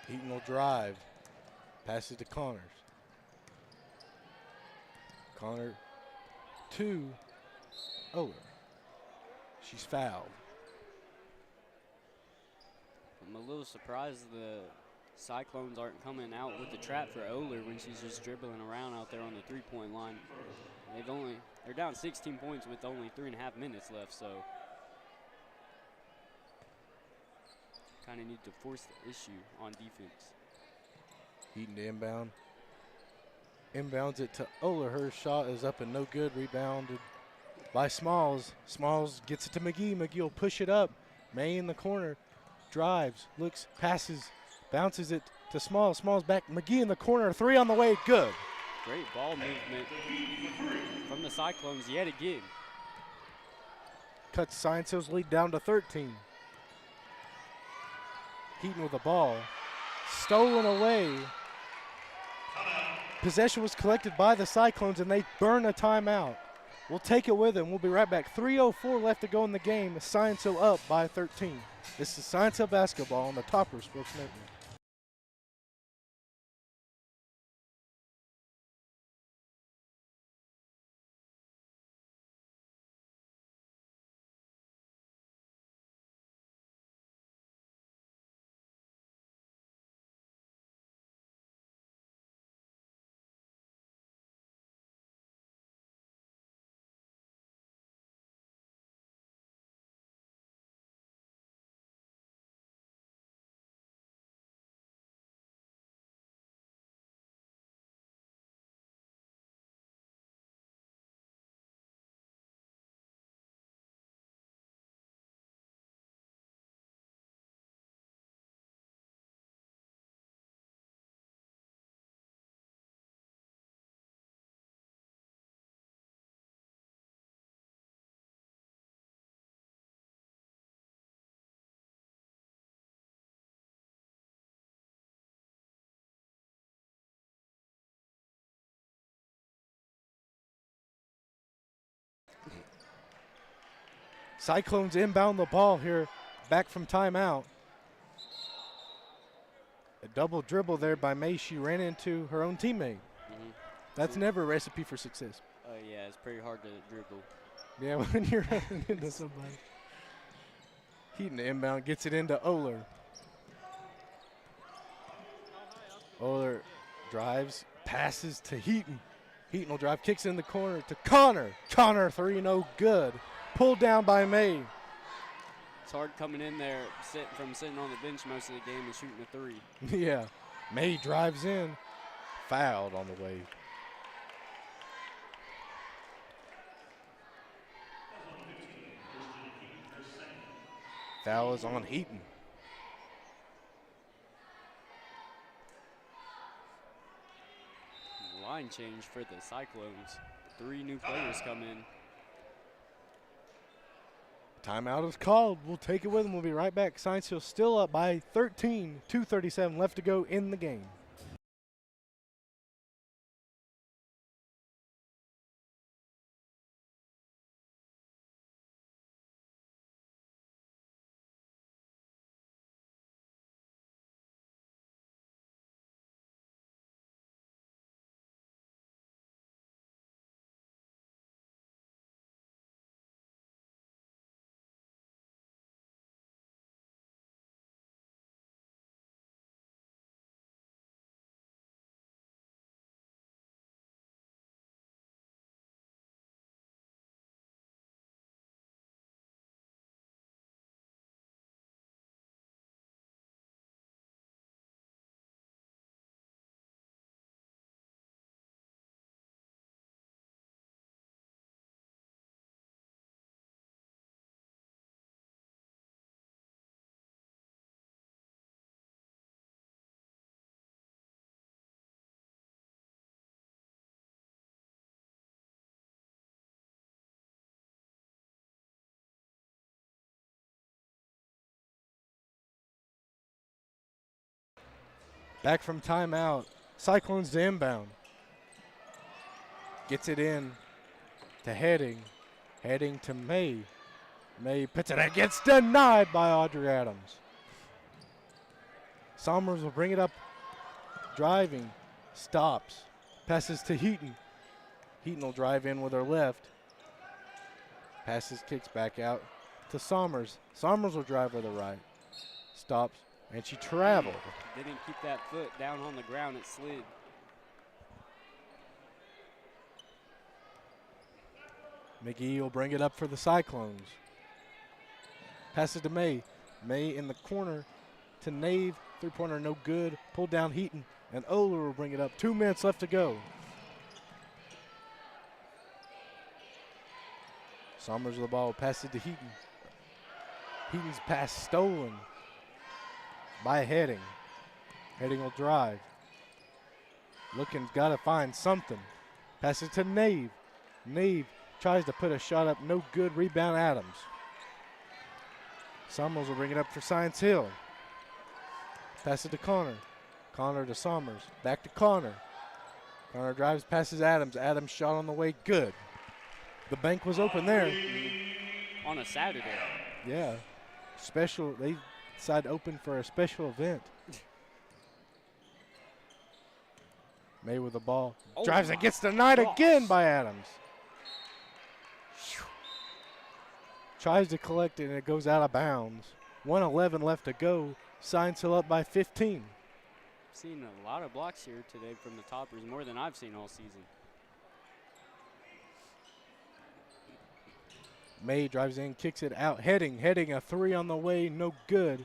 Heaton will drive. Passes to Connors. Connor to Oler. She's fouled. I'm a little surprised the Cyclones aren't coming out with the trap for Oler when she's just dribbling around out there on the three-point line. They're down 16 points with only 3.5 minutes left, so kind of need to force the issue on defense. Heaton to inbound. Inbounds it to Oler. Her shot is up and no good. Rebounded by Smalls. Smalls gets it to McGee. McGee will push it up. May in the corner. Drives. Looks. Passes. Bounces it to Smalls. Smalls back. McGee in the corner. Three on the way. Good. Great ball movement from the Cyclones yet again. Cuts Science Hill's lead down to 13. Heaton with the ball. Stolen away. Possession was collected by the Cyclones, and they burn a timeout. We'll take it with them. We'll be right back. 3:04 left to go in the game. Science Hill up by 13. This is Science Hill basketball on the Topper Sports Network. Cyclones inbound the ball here, back from timeout. A double dribble there by May. She ran into her own teammate. That's never a recipe for success. Yeah, it's pretty hard to dribble. Yeah, when you're running into somebody. Heaton inbound, gets it into Oler. Oler drives, passes to Heaton. Heaton will drive, kicks in the corner to Connor. Connor, three, no good. Pulled down by May. It's hard coming in there sitting on the bench most of the game and shooting a three. Yeah. May drives in, fouled on the way. Foul is on Heaton. Line change for the Cyclones. 3 new players come in. Timeout is called. We'll take it with them. We'll be right back. Science Hill still up by 13. 2:37 left to go in the game. Back from timeout. Cyclones to inbound. Gets it in to Heading. Heading to May. May puts it. It gets denied by Audrey Adams. Somers will bring it up. Driving. Stops. Passes to Heaton. Heaton will drive in with her left. Passes, kicks back out to Somers. Somers will drive with her right. Stops. And she traveled. Didn't keep that foot down on the ground. It slid. McGee will bring it up for the Cyclones. Passes to May. May in the corner to Nave. Three-pointer no good. Pulled down Heaton. And Oler will bring it up. 2 minutes left to go. Somers with the ball. Passes to Heaton. Heaton's pass stolen by Heading. Heading will drive. Looking, got to find something. Passes to Nave. Nave tries to put a shot up. No good. Rebound Adams. Somers will bring it up for Science Hill. Passes to Connor. Connor to Somers. Back to Connor. Connor drives, passes Adams. Adams shot on the way. Good. The bank was open there. On a Saturday. Yeah. Special. They decided to open for a special event. May with the ball. Oh, drives and gets denied again by Adams. Tries to collect it and it goes out of bounds. 1:11 left to go. Science Hill up by 15. Seen a lot of blocks here today from the Toppers, more than I've seen all season. May drives in, kicks it out. Heading a three on the way, no good.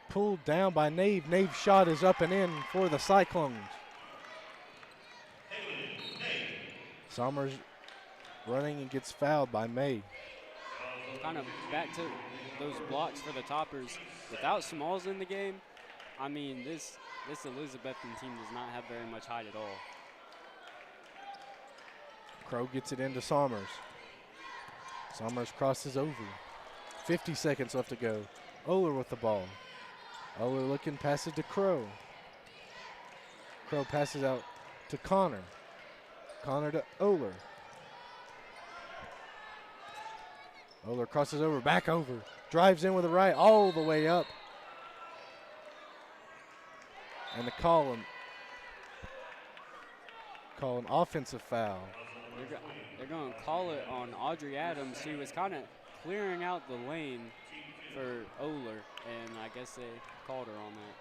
Pulled down by Nave. Nave's shot is up and in for the Cyclones. Somers running and gets fouled by May. Kind of back to those blocks for the Toppers. Without Smalls in the game, I mean, this Elizabethton team does not have very much height at all. Crow gets it into Somers. Somers crosses over. 50 seconds left to go. Oler with the ball. Oler looking, passes to Crow. Crow passes out to Connor. Connor to Oler. Oler crosses over, back over. Drives in with the right, all the way up. And the call an offensive foul. They're going to call it on Audrey Adams. She was kind of clearing out the lane for Oler, and I guess they called her on that.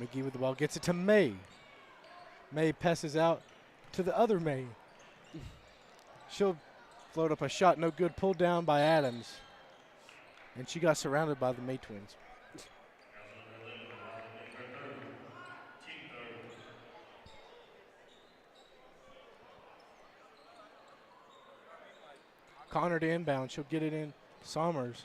McGee with the ball, gets it to May. May passes out to the other May. She'll float up a shot, no good, pulled down by Adams. And she got surrounded by the May twins. Connor to inbound, she'll get it in. Summers.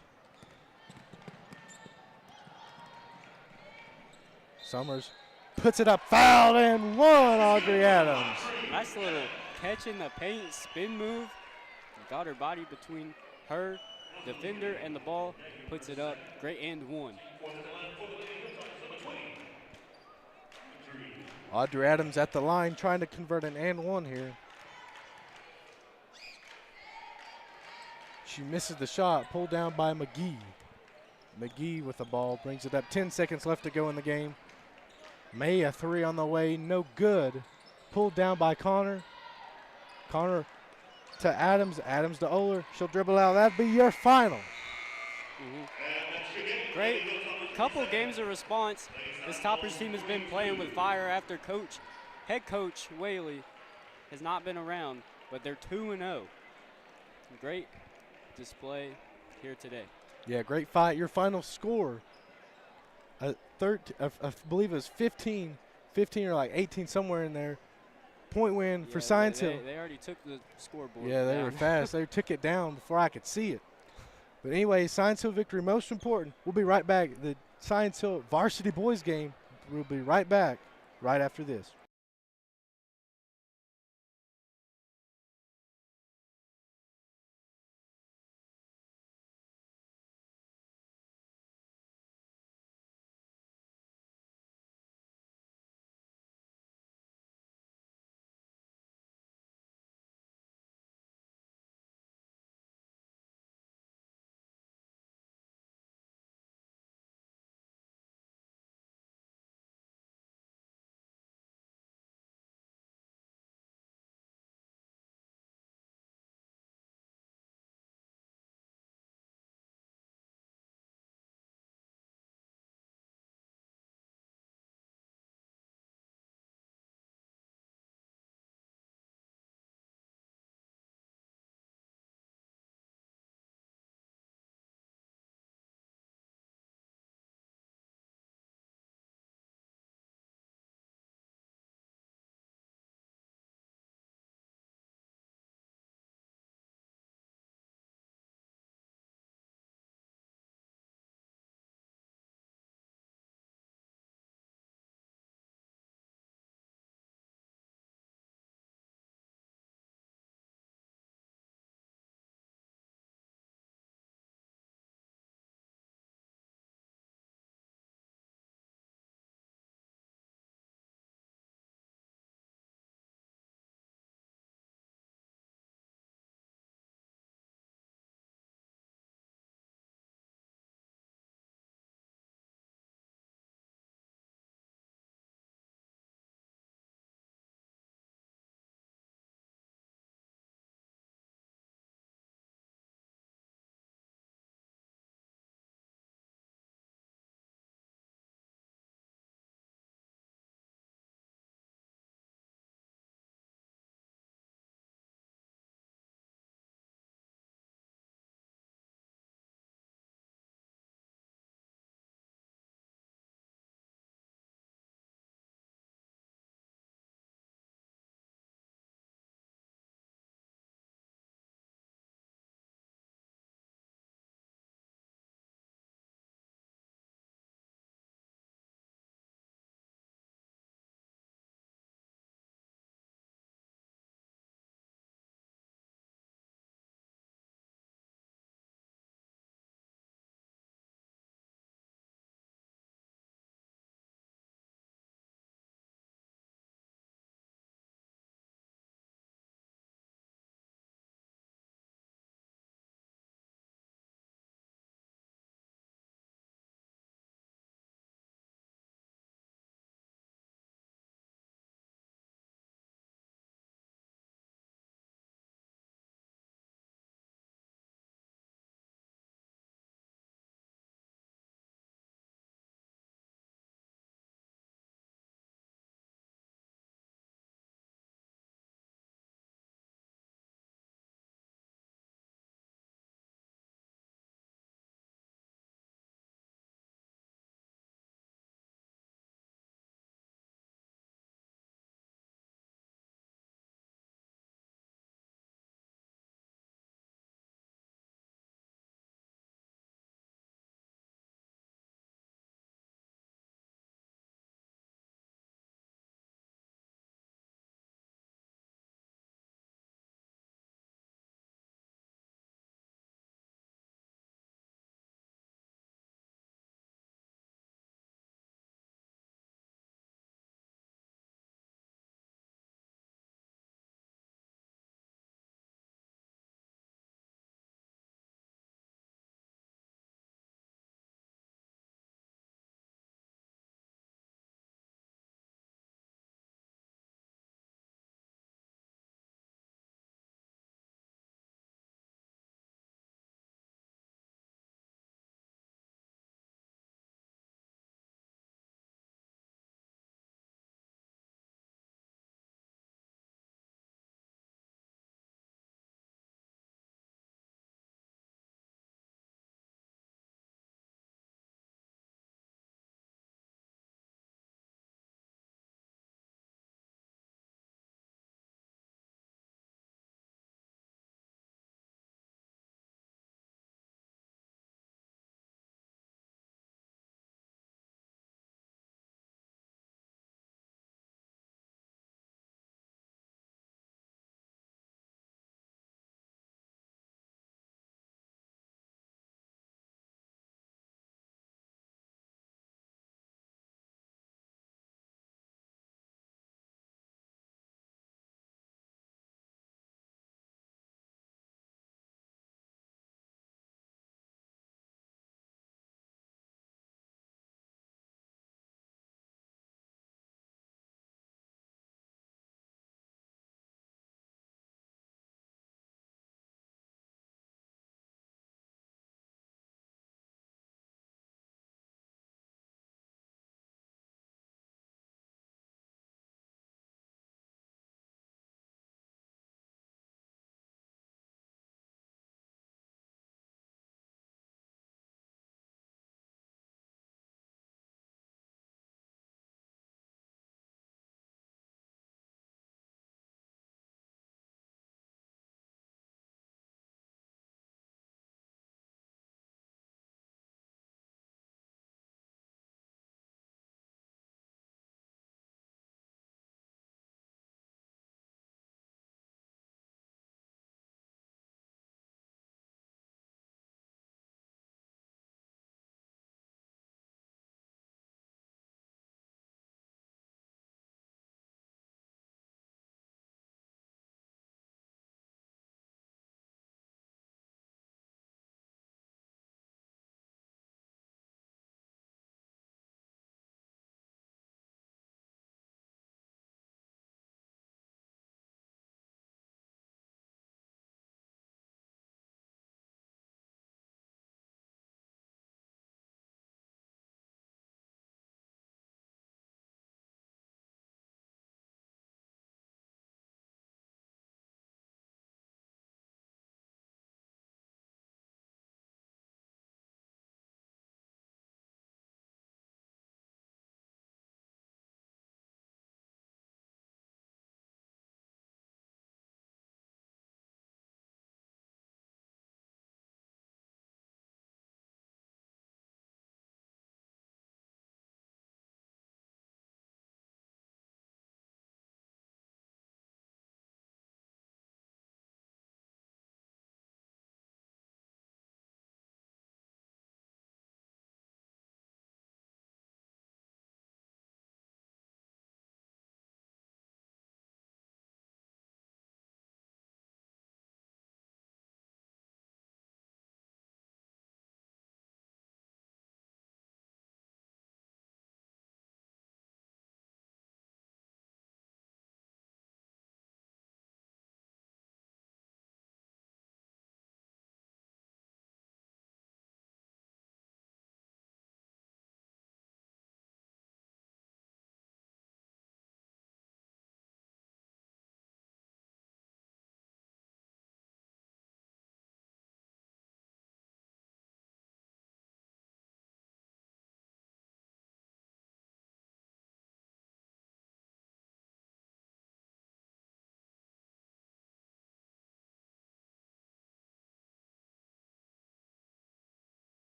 Summers puts it up, fouled and one, Audrey Adams. Nice little catch in the paint, spin move. Got her body between her defender and the ball, puts it up. Great and one. Audrey Adams at the line trying to convert an and one here. She misses the shot, pulled down by McGee. McGee with the ball, brings it up. 10 seconds left to go in the game. May a three on the way, no good. Pulled down by Connor. Connor to Adams, Adams to Oler. She'll dribble out, that'd be your final. Great couple games of response. This Toppers team has been playing with fire after head coach Whaley has not been around, but they're 2-0. Great display here today. Yeah, great fight. Your final score, I believe it was 15 or like 18, somewhere in there. Point win for Science Hill. They already took the scoreboard. Yeah, they down. were fast. They took it down before I could see it. But anyway, Science Hill victory, most important. We'll be right back. The Science Hill varsity boys game, we'll be right back right after this.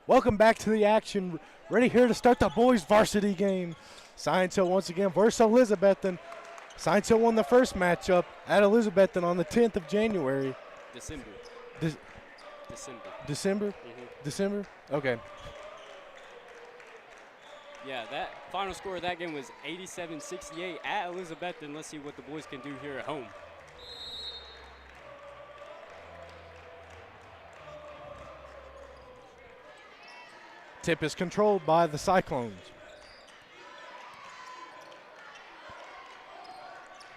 Welcome back to the action. Ready here to start the boys varsity game. Science Hill once again versus Elizabethton. Science Hill won the first matchup at Elizabethton on the 10th of January. December. December. December? Mm-hmm. December? Okay. Yeah, that final score of that game was 87-68 at Elizabethton. Let's see what the boys can do here at home. Tip is controlled by the Cyclones.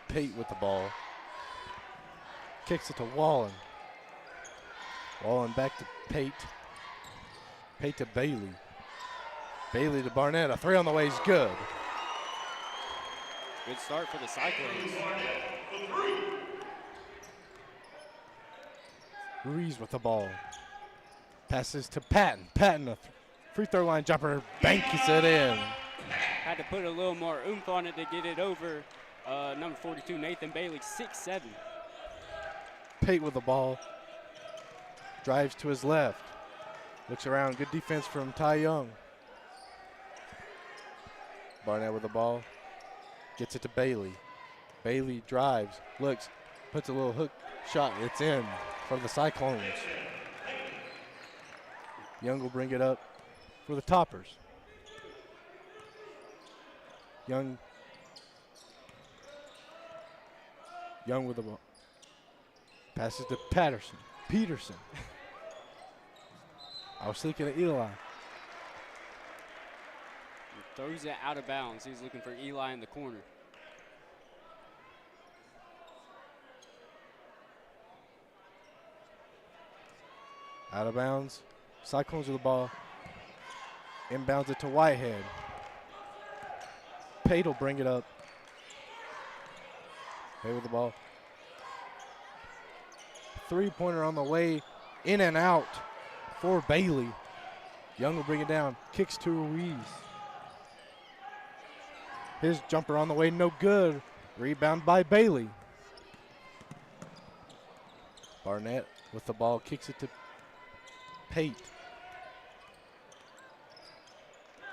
Pate with the ball. Kicks it to Wallen. Wallen back to Pate. Pate to Bailey. Bailey to Barnett. A three on the way is good. Good start for the Cyclones. Ruiz with the ball. Passes to Patton. Patton, a free throw line jumper. Banks it in. Had to put a little more oomph on it to get it over. Number 42, Nathan Bailey, 6'7". Pate with the ball. Drives to his left. Looks around. Good defense from Ty Young. Barnett with the ball. Gets it to Bailey. Bailey drives. Looks. Puts a little hook shot. It's in for the Cyclones. Young will bring it up for the Toppers. Young with the ball. Passes to Peterson. I was looking at Eli. He throws it out of bounds. He's looking for Eli in the corner. Out of bounds. Cyclones with the ball. Inbounds it to Whitehead. Pate will bring it up. Pate with the ball. Three-pointer on the way. In and out for Bailey. Young will bring it down. Kicks to Ruiz. His jumper on the way, no good. Rebound by Bailey. Barnett with the ball. Kicks it to Pate.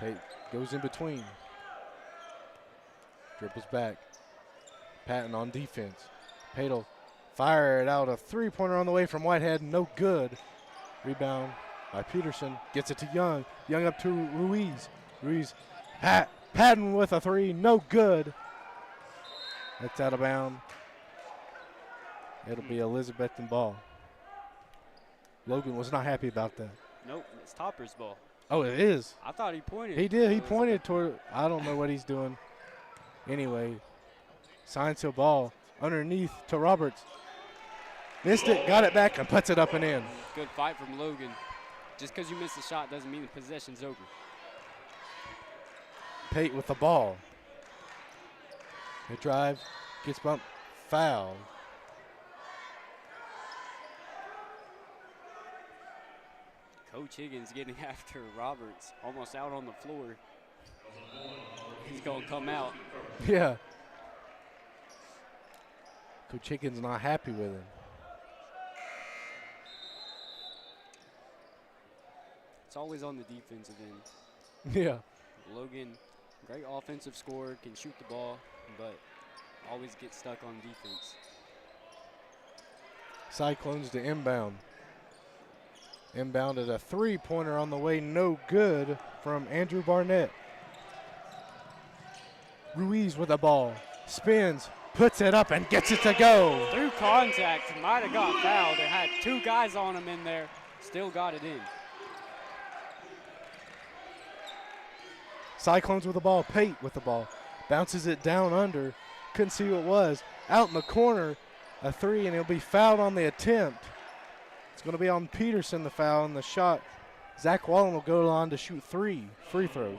Pate goes in between. Dribbles back. Patton on defense. Pate will fire it out. A three-pointer on the way from Whitehead. No good. Rebound by Peterson. Gets it to Young. Young up to Ruiz. Ruiz. Patton with a three. No good. That's out of bounds. It'll be Elizabethton ball. Logan was not happy about that. Nope, it's Topper's ball. Oh, it is. I thought he pointed. He did. He pointed toward. I don't know what he's doing. Anyway, Science Hill ball underneath to Roberts. Missed it, got it back, and puts it up and in. Good fight from Logan. Just because you missed the shot doesn't mean the possession's over. Pate with the ball. Good drive, gets bumped, foul. Coach Higgins getting after Roberts, almost out on the floor. He's going to come out. Yeah. Coach Higgins not happy with him. It's always on the defensive end. Yeah. Logan, great offensive scorer, can shoot the ball, but always gets stuck on defense. Cyclones to inbound. Inbounded a three-pointer on the way, no good from Andrew Barnett. Ruiz with the ball, spins, puts it up and gets it to go. Through contact, might have got fouled. It had two guys on him in there, still got it in. Cyclones with the ball, Pate with the ball, bounces it down under, couldn't see who it was. Out in the corner, a three, and he'll be fouled on the attempt. It's going to be on Peterson, the foul, and the shot. Zach Wallen will go on to shoot three free throws.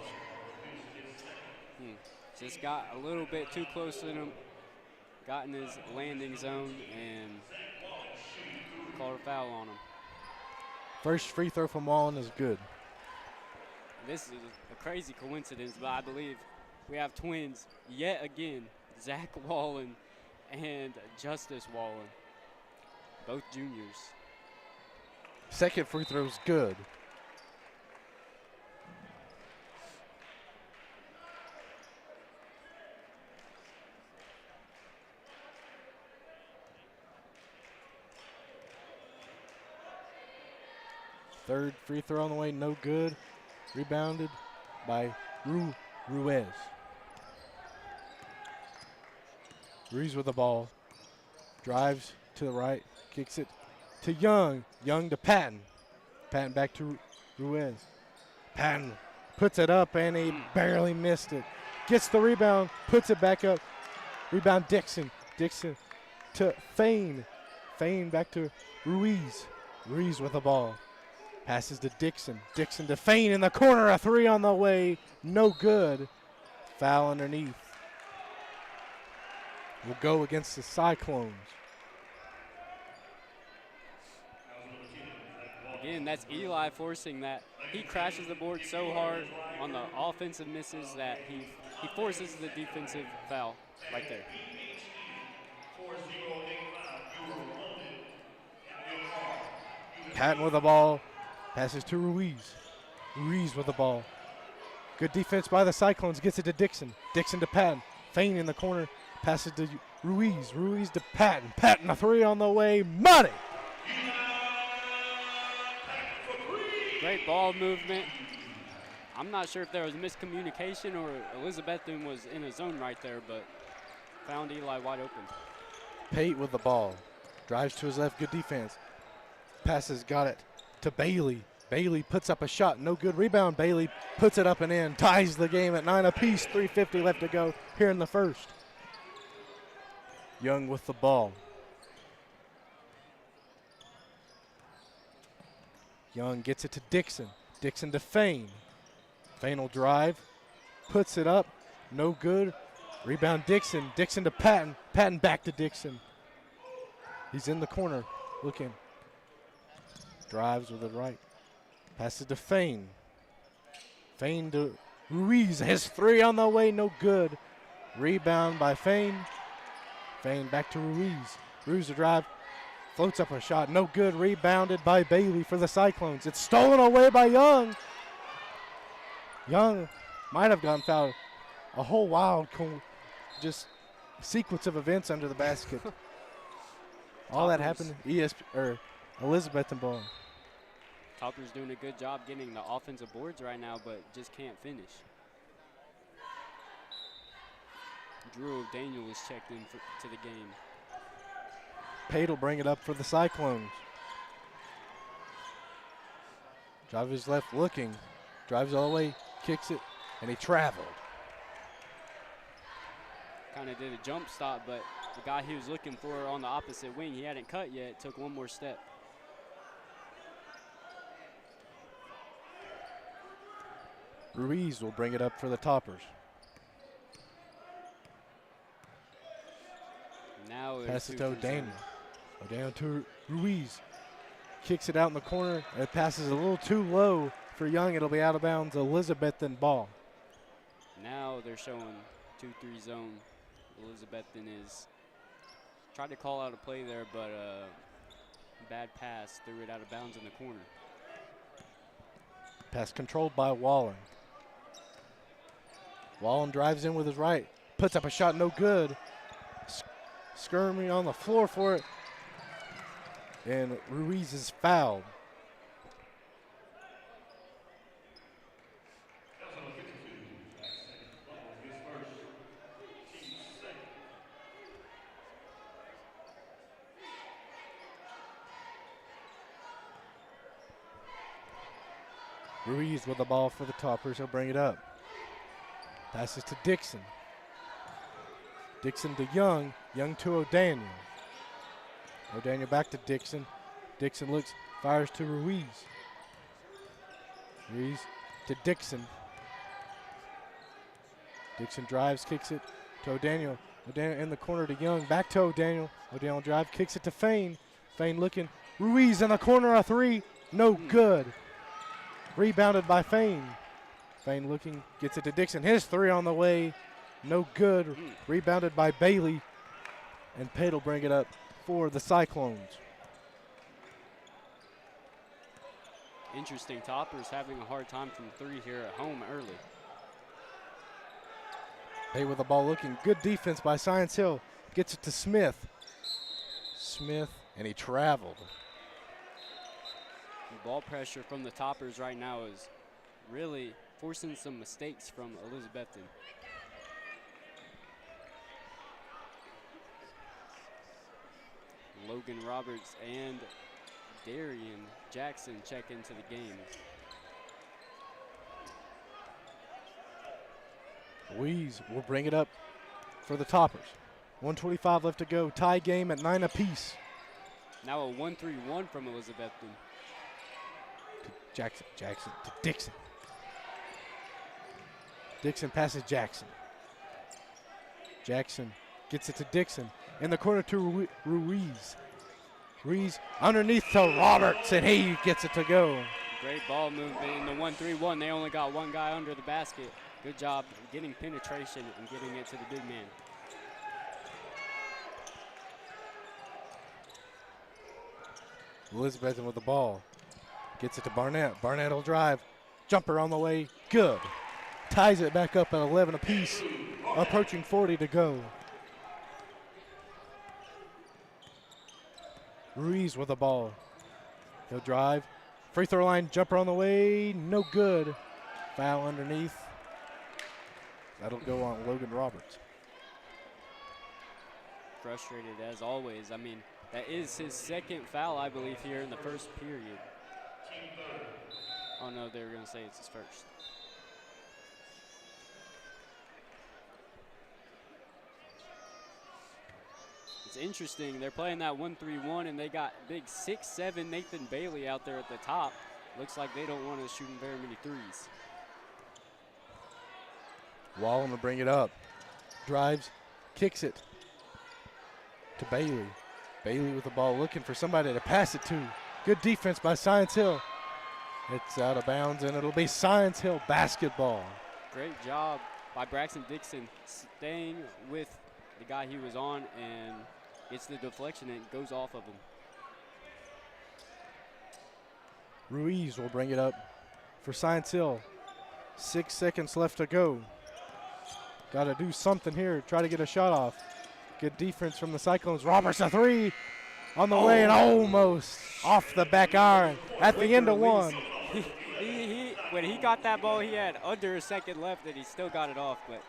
Just got a little bit too close to him, got in his landing zone, and called a foul on him. First free throw from Wallen is good. This is a crazy coincidence, but I believe we have twins yet again, Zach Wallen and Justice Wallen, both juniors. Second free throw is good. Third free throw on the way, no good. Rebounded by Ruiz. Ruiz with the ball. Drives to the right, kicks it to Young. Young to Patton. Patton back to Ruiz. Patton puts it up, and he barely missed it. Gets the rebound, puts it back up. Rebound Dixon. Dixon to Fain. Fain back to Ruiz. Ruiz with the ball. Passes to Dixon. Dixon to Fain in the corner. A three on the way. No good. Foul underneath. Will go against the Cyclones. Again, that's Eli forcing that. He crashes the board so hard on the offensive misses that he forces the defensive foul right there. Patton with the ball. Passes to Ruiz. Ruiz with the ball. Good defense by the Cyclones. Gets it to Dixon. Dixon to Patton. Fain in the corner. Passes to Ruiz. Ruiz to Patton. Patton a three on the way. Money! Great ball movement. I'm not sure if there was miscommunication or Elizabethton was in a zone right there, but found Eli wide open. Pate with the ball. Drives to his left. Good defense. Passes, got it to Bailey. Bailey puts up a shot. No good. Rebound. Bailey puts it up and in. Ties the game at 9 apiece. 3:50 left to go here in the first. Young with the ball. Young gets it to Dixon. Dixon to Fain. Fain will drive. Puts it up. No good. Rebound Dixon. Dixon to Patton. Patton back to Dixon. He's in the corner looking. Drives with the right. Passes to Fain. Fain to Ruiz. His three on the way. No good. Rebound by Fain. Fain back to Ruiz. Ruiz to drive. Floats up a shot. No good. Rebounded by Bailey for the Cyclones. It's stolen away by Young. Young might have gotten fouled. A whole wild just sequence of events under the basket. All that happened. Elizabethton ball. Topper's doing a good job getting the offensive boards right now, but just can't finish. Drew Daniel was checked in to the game. Pate will bring it up for the Cyclones. Drive his left looking. Drives all the way, kicks it, and he traveled. Kind of did a jump stop, but the guy he was looking for on the opposite wing, he hadn't cut yet, took one more step. Ruiz will bring it up for the Toppers. Now passes to O'Daniel. O'Daniel to Ruiz. Kicks it out in the corner. It passes a little too low for Young. It'll be out of bounds. Elizabethton ball. Now they're showing 2-3 zone. Elizabethton is tried to call out a play there, but bad pass. Threw it out of bounds in the corner. Pass controlled by Wallen. Wallen drives in with his right. Puts up a shot, no good. Skirming on the floor for it. And Ruiz is fouled. Ruiz with the ball for the Toppers. He'll bring it up. Passes to Dixon. Dixon to Young. Young to O'Daniel. O'Daniel back to Dixon. Dixon looks, fires to Ruiz. Ruiz to Dixon. Dixon drives, kicks it to O'Daniel. O'Daniel in the corner to Young. Back to O'Daniel. O'Daniel drive, kicks it to Fain. Fain looking. Ruiz in the corner, a three. No good. Rebounded by Fain. Fain looking, gets it to Dixon. His three on the way. No good. Rebounded by Bailey. And Pate will bring it up for the Cyclones. Interesting. Toppers having a hard time from three here at home early. Pate with the ball looking. Good defense by Science Hill. Gets it to Smith. Smith, and he traveled. ball pressure from the toppers right now is really forcing some mistakes from Elizabethton. Logan Roberts and Darian Jackson check into the game. Louise will bring it up for the toppers. 1:25 left to go. Tie game at 9 apiece. Now a 1-3-1 from Elizabethton. Jackson to Dixon. Dixon passes Jackson. Jackson gets it to Dixon. In the corner to Ruiz. Ruiz underneath to Roberts, and he gets it to go. Great ball movement in the 1-3-1. They only got one guy under the basket. Good job getting penetration and getting it to the big man. Elizabethton with the ball. Gets it to Barnett. Barnett will drive. Jumper on the way. Good. Ties it back up at 11 apiece. Approaching 40 to go. Ruiz with the ball. He'll drive. Free throw line. Jumper on the way. No good. Foul underneath. That'll go on Logan Roberts. Frustrated as always. I mean, that is his second foul, I believe, here in the first period. Oh, no, they were going to say it's his first. It's interesting. They're playing that 1-3-1, and they got big 6'7" Nathan Bailey out there at the top. Looks like they don't want to shoot very many threes. Wallen will bring it up. Drives, kicks it to Bailey. Bailey with the ball looking for somebody to pass it to. Good defense by Science Hill. It's out of bounds, and it'll be Science Hill basketball. Great job by Braxton Dixon staying with the guy he was on, and gets the deflection and it goes off of him. Ruiz will bring it up for Science Hill. 6 seconds left to go. Got to do something here. Try to get a shot off. Good defense from the Cyclones. Roberts a three on the way and almost off the back iron at the end of one. When he got that ball, he had under a second left and he still got it off, but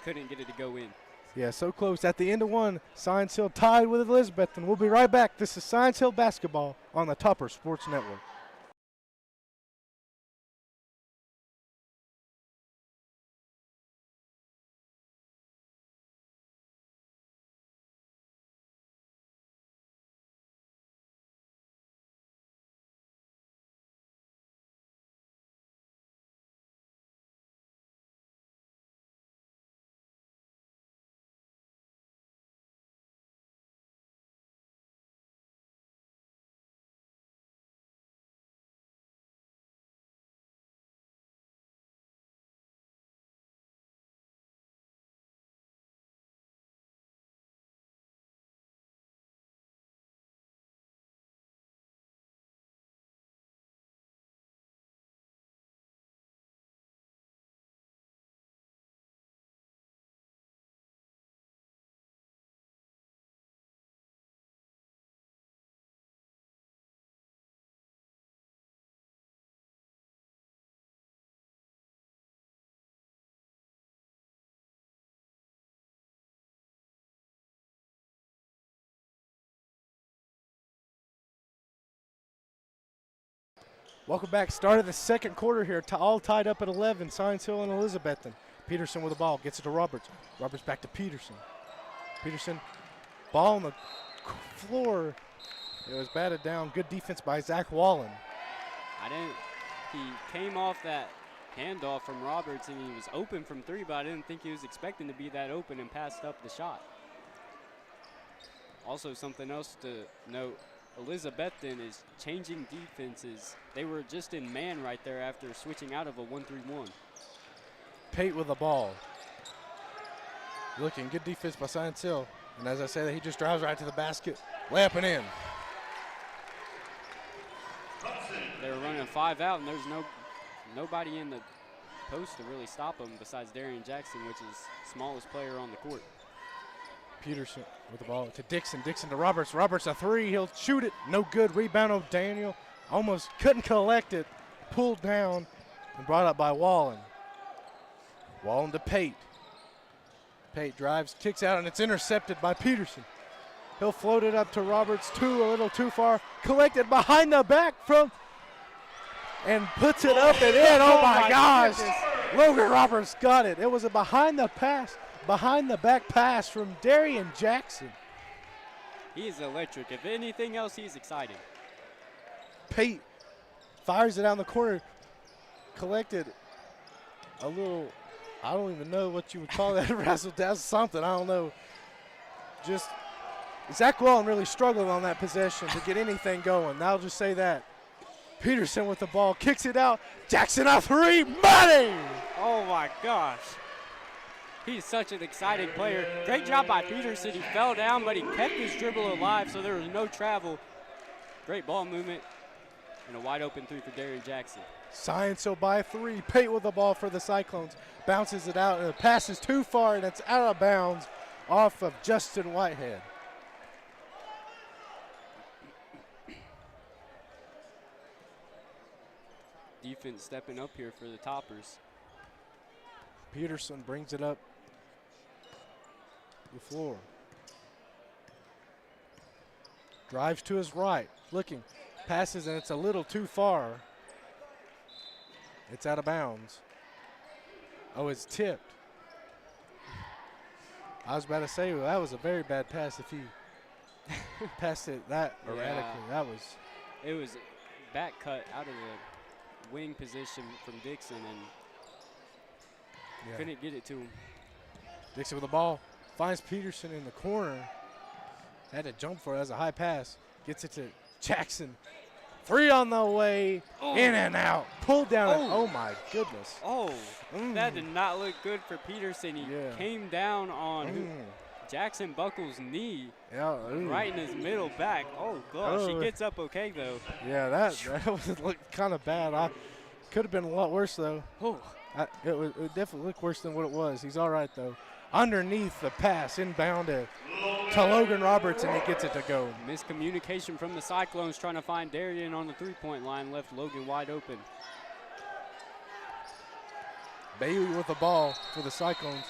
couldn't get it to go in. Yeah, so close. At the end of one, Science Hill tied with Elizabethton. We'll be right back. This is Science Hill basketball on the Tupper Sports Network. Welcome back. Start of the second quarter here. All tied up at 11. Science Hill and Elizabethton. Peterson with the ball. Gets it to Roberts. Roberts back to Peterson. Peterson. Ball on the floor. It was batted down. Good defense by Zach Wallen. He came off that handoff from Roberts and he was open from three, but I didn't think he was expecting to be that open and passed up the shot. Also, something else to note. Elizabethton is changing defenses. They were just in man right there after switching out of a 1-3-1. Pate with the ball. Looking good defense by Science Hill. And as I said, he just drives right to the basket. Layup and in. They were running 5 out, and there's nobody in the post to really stop them besides Darian Jackson, which is smallest player on the court. Peterson with the ball to Dixon. Dixon to Roberts. Roberts a three. He'll shoot it. No good. Rebound O'Daniel almost couldn't collect it. Pulled down and brought up by Wallen. Wallen to Pate. Pate drives, kicks out, and it's intercepted by Peterson. He'll float it up to Roberts, a little too far. Collected behind the back and puts it up and in. Oh my gosh. Goodness. Logan Roberts got it. It was a behind the back pass from Darian Jackson. He's electric. If anything else, he's exciting. Pate fires it down the corner. Collected a little, I don't even know what you would call that, razzle dazzle something, I don't know. Just, Zach Wallen really struggled on that possession to get anything going. I'll just say that. Peterson with the ball, kicks it out. Jackson a three, money! Oh my gosh. He's such an exciting player. Great job by Peterson. He fell down, but he kept his dribble alive, so there was no travel. Great ball movement and a wide open three for Darian Jackson. Science by three. Pate with the ball for the Cyclones. Bounces it out, and the pass is too far, and it's out of bounds off of Justin Whitehead. Defense stepping up here for the Toppers. Peterson brings it up the floor. Drives to his right, looking, passes, and it's a little too far. It's out of bounds. Oh, it's tipped. I was about to say, well, that was a very bad pass if he passed it that erratically. Yeah. It was. It was back cut out of the wing position from Dixon and couldn't get it to him. Dixon with the ball, finds Peterson in the corner. Had to jump for it as a high pass. Gets it to Jackson. Three on the way, in and out. Pulled down. Oh my goodness. Oh, that did not look good for Peterson. He came down on Jackson Buckles' knee, right in his middle back. Oh gosh, he gets up okay though. Yeah, that looked kind of bad. Could have been a lot worse though. It definitely looked worse than what it was. He's all right though. Underneath the pass, inbounded to Logan Roberts, and he gets it to go. Miscommunication from the Cyclones trying to find Darian on the three-point line, left Logan wide open. Bailey with the ball for the Cyclones.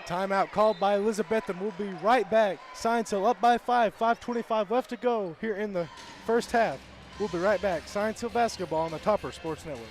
Timeout called by Elizabethton. We'll be right back. Science Hill up by 5, 5:25 left to go here in the first half. We'll be right back. Science Hill basketball on the Topper Sports Network.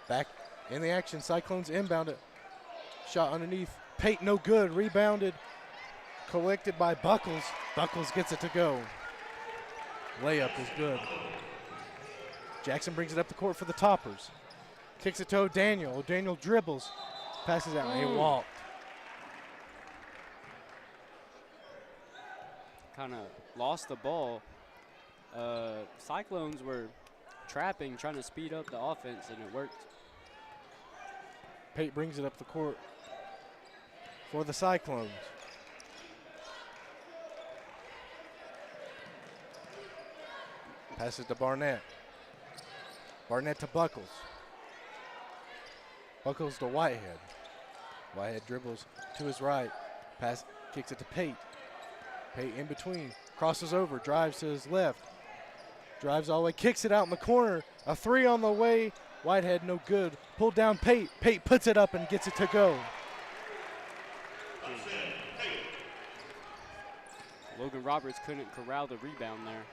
Back in the action, Cyclones inbound it. Shot underneath, Pate no good, rebounded, collected by Buckles. Buckles gets it to go. Layup is good. Jackson brings it up the court for the Toppers. Kicks it to O'Daniel. O'Daniel dribbles, passes out, and he walked. Kind of lost the ball. Cyclones were trapping, trying to speed up the offense, and it worked. Pate brings it up the court for the Cyclones. Passes to Barnett. Barnett to Buckles. Buckles to Whitehead. Whitehead dribbles to his right. Pass, kicks it to Pate. Pate in between. Crosses over, drives to his left. Drives all the way, kicks it out in the corner. A three on the way. Whitehead no good. Pulled down Pate. Pate puts it up and gets it to go. Logan Roberts couldn't corral the rebound there.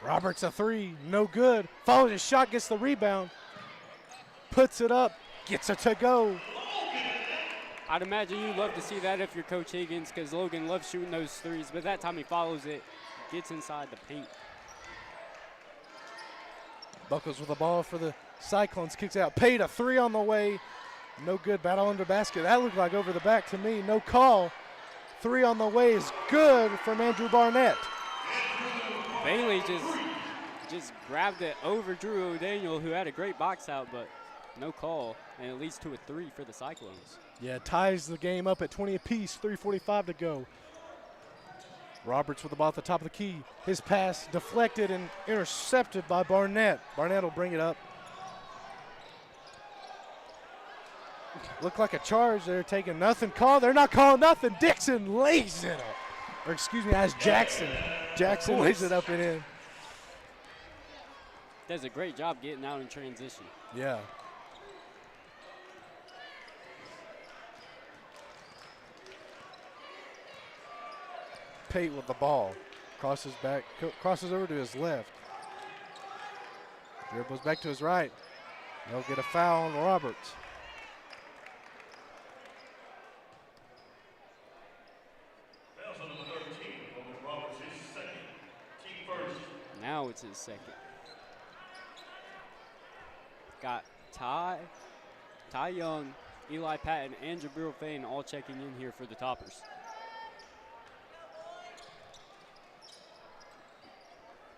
Roberts a three, no good. Follows his shot, gets the rebound. Puts it up, gets it to go. I'd imagine you'd love to see that if you're Coach Higgins, because Logan loves shooting those threes, but that time he follows it, gets inside the paint. Buckles with the ball for the Cyclones, kicks out. Paid a three on the way. No good. Battle under basket. That looked like over the back to me. No call. Three on the way is good from Andrew Barnett. Bailey just grabbed it over Drew O'Daniel, who had a great box out, but no call, and it leads to a three for the Cyclones. Yeah, ties the game up at 20 apiece, 3:45 to go. Roberts with the ball at the top of the key. His pass deflected and intercepted by Barnett. Barnett will bring it up. Looked like a charge. They're taking nothing call. They're not calling nothing. Dixon lays it up. Or excuse me, that's Jackson. Jackson lays it up and in. Does a great job getting out in transition. Yeah. Pate with the ball. Crosses back, crosses over to his left. Dribbles back to his right. They'll get a foul on Roberts. Now it's his second. Got Ty Young, Eli Patton, and Jabril Fain all checking in here for the Toppers.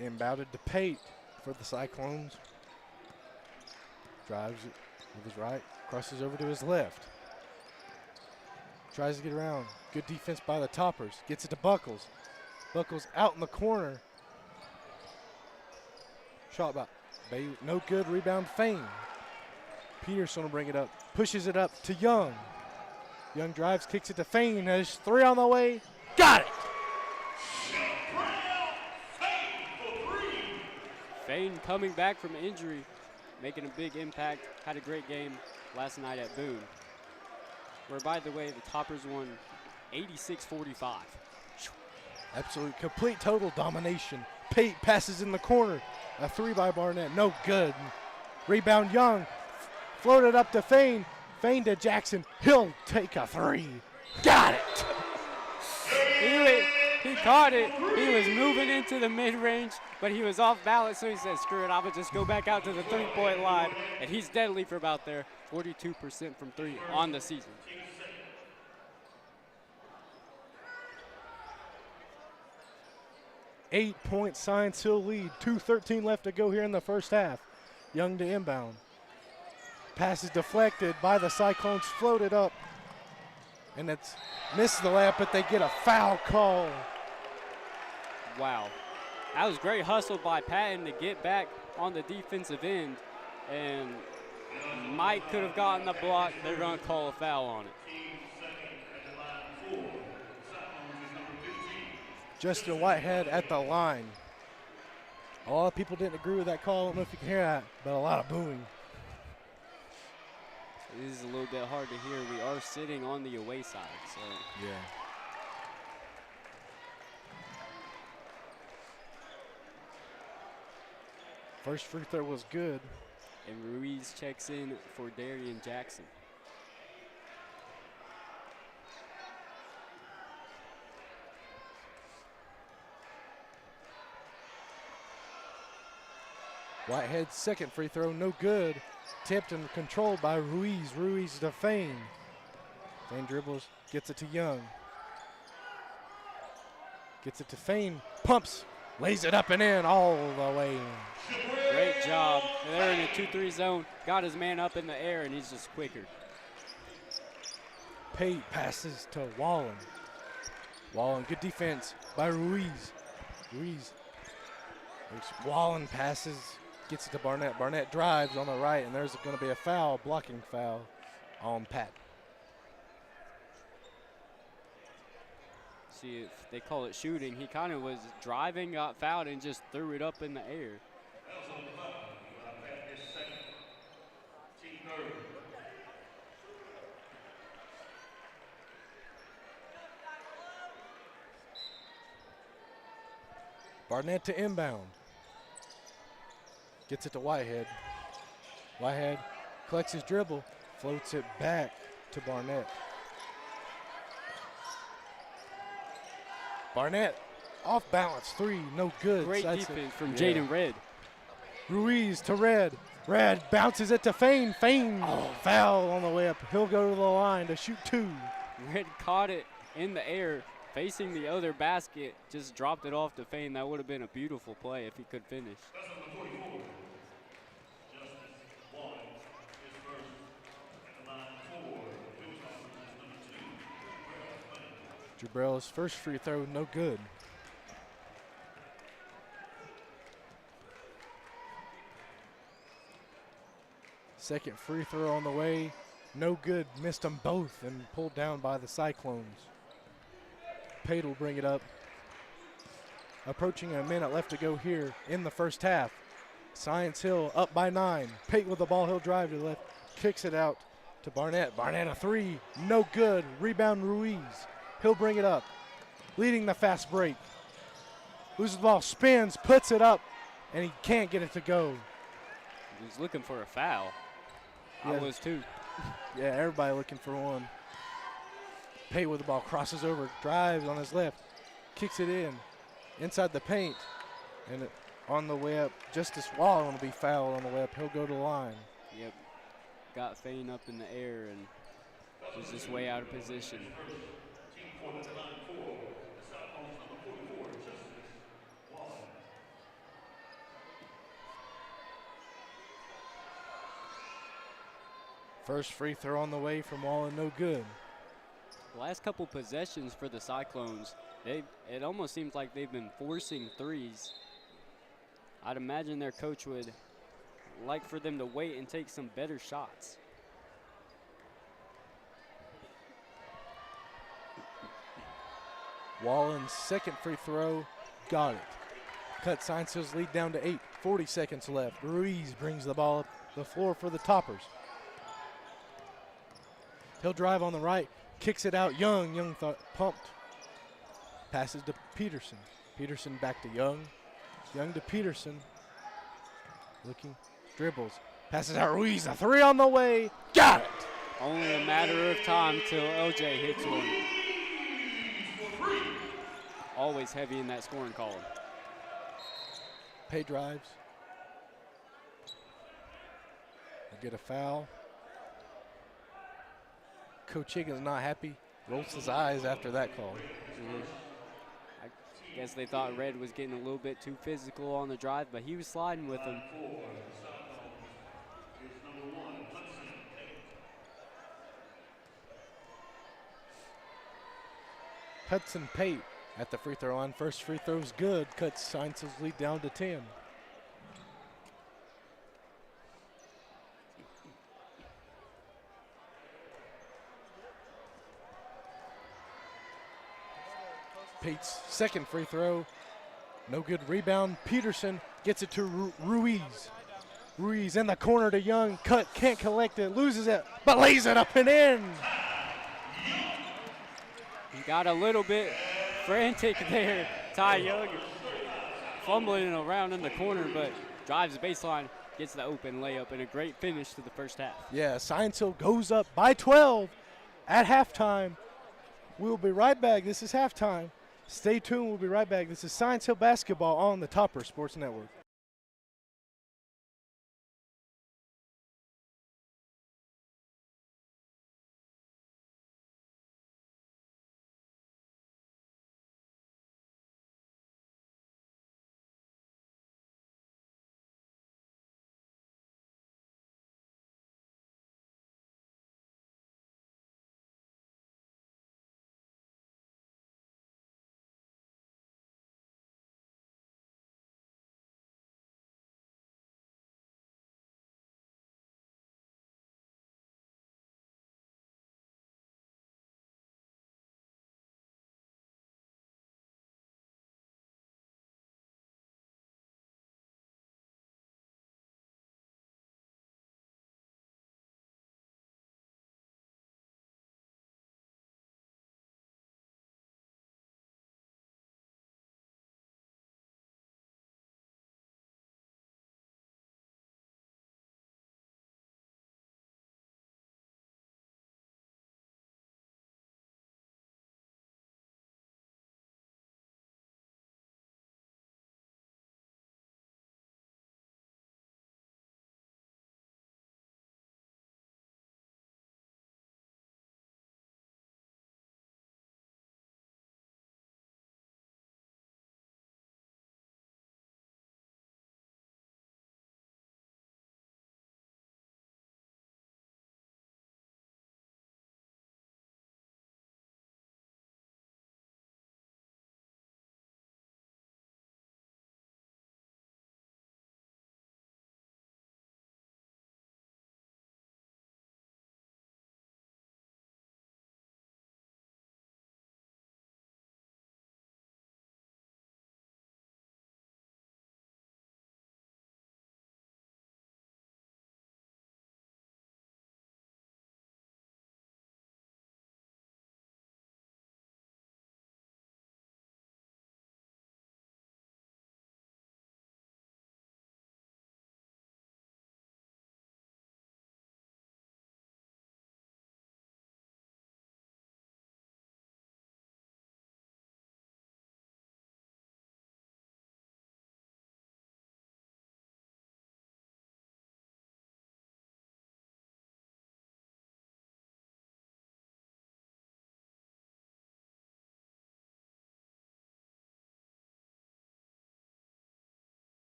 Inbounded to Pate for the Cyclones. Drives it with his right, crosses over to his left. Tries to get around. Good defense by the Toppers. Gets it to Buckles. Buckles out in the corner. Shot by Bailey. No good. Rebound Fain. Peterson will bring it up. Pushes it up to Young. Young drives, kicks it to Fain. There's three on the way. Got it! Fain coming back from injury, making a big impact. Had a great game last night at Boone, where, by the way, the Toppers won 86-45. Absolute complete total domination. Pate passes in the corner. A three by Barnett. No good. Rebound Young. Floated up to Fain. Fain to Jackson. He'll take a three. Got it! He caught it. He was moving into the mid-range, but he was off balance, so he said, screw it, I would just go back out to the three-point line. And he's deadly for about there, 42% from three on the season. Eight-point Science Hill lead. 2:13 left to go here in the first half. Young to inbound. Pass is deflected by the Cyclones, floated up. And it's missed the layup, but they get a foul call. Wow. That was great hustle by Patton to get back on the defensive end. And Mike could have gotten the block. They're going to call a foul on it. Justin Whitehead at the line. A lot of people didn't agree with that call. I don't know if you can hear that, but a lot of booing. This is a little bit hard to hear. We are sitting on the away side, so. Yeah. First free throw was good. And Ruiz checks in for Darian Jackson. Whitehead's second free throw, no good. Tipped and controlled by Ruiz. Ruiz to Fain. Fain dribbles, gets it to Young. Gets it to Fain, pumps, lays it up and in all the way in. Great job. They're in a 2-3 zone. Got his man up in the air, and he's just quicker. Pate passes to Wallen. Wallen, good defense by Ruiz. Ruiz. Wallen passes, gets it to Barnett. Barnett drives on the right, and there's going to be a foul, blocking foul on Pat. See, if they call it shooting, he kind of was driving, got fouled, and just threw it up in the air. Barnett to inbound. Gets it to Whitehead. Whitehead collects his dribble, floats it back to Barnett. Barnett off balance, 3, no good. Great That's defense from yeah. Jaden Red. Ruiz to Red. Red bounces it to Fain. Fain foul on the way up. He'll go to the line to shoot 2. Red caught it in the air, facing the other basket, just dropped it off to Fain. That would have been a beautiful play if he could finish. Jabrell's first free throw, no good. Second free throw on the way, no good. Missed them both and pulled down by the Cyclones. Pate will bring it up. Approaching a minute left to go here in the first half. Science Hill up by 9. Pate with the ball, he'll drive to the left, kicks it out to Barnett. Barnett a 3, no good. Rebound Ruiz. He'll bring it up, leading the fast break. Loses the ball, spins, puts it up, and he can't get it to go. He's looking for a foul. Yeah. I was too. Yeah, everybody looking for one. Pate with the ball, crosses over, drives on his left, kicks it in, inside the paint, and on the way up, Justice Wall will be fouled on the way up. He'll go to the line. Yep. Got Fain up in the air and was just way out of position. First free throw on the way from Wallen, no good. Last couple possessions for the Cyclones, it almost seems like they've been forcing threes. I'd imagine their coach would like for them to wait and take some better shots. Wallen's second free throw, got it. Cut Science Hill's lead down to 8, 40 seconds left. Ruiz brings the ball up the floor for the Toppers. He'll drive on the right, kicks it out. Young pumped. Passes to Peterson. Peterson back to Young. Young to Peterson. Looking, dribbles, passes out Ruiz. A 3 on the way. Got it. Only a matter of time till LJ hits one. Always heavy in that scoring column. Pay drives. They get a foul. Coach Higgins not happy. Rolls his eyes after that call. I guess they thought Red was getting a little bit too physical on the drive, but he was sliding with them. Hudson Pate at the free throw line. First free throw's good. Cuts Science's lead down to 10. Pate's second free throw, no good. Rebound, Peterson gets it to Ruiz. Ruiz in the corner to Young, cut, can't collect it, loses it, but lays it up and in. He got a little bit frantic there, Ty Young, fumbling around in the corner, but drives the baseline, gets the open layup, and a great finish to the first half. Yeah, Science Hill goes up by 12 at halftime. We'll be right back. This is halftime. Stay tuned. We'll be right back. This is Science Hill Basketball on the Topper Sports Network.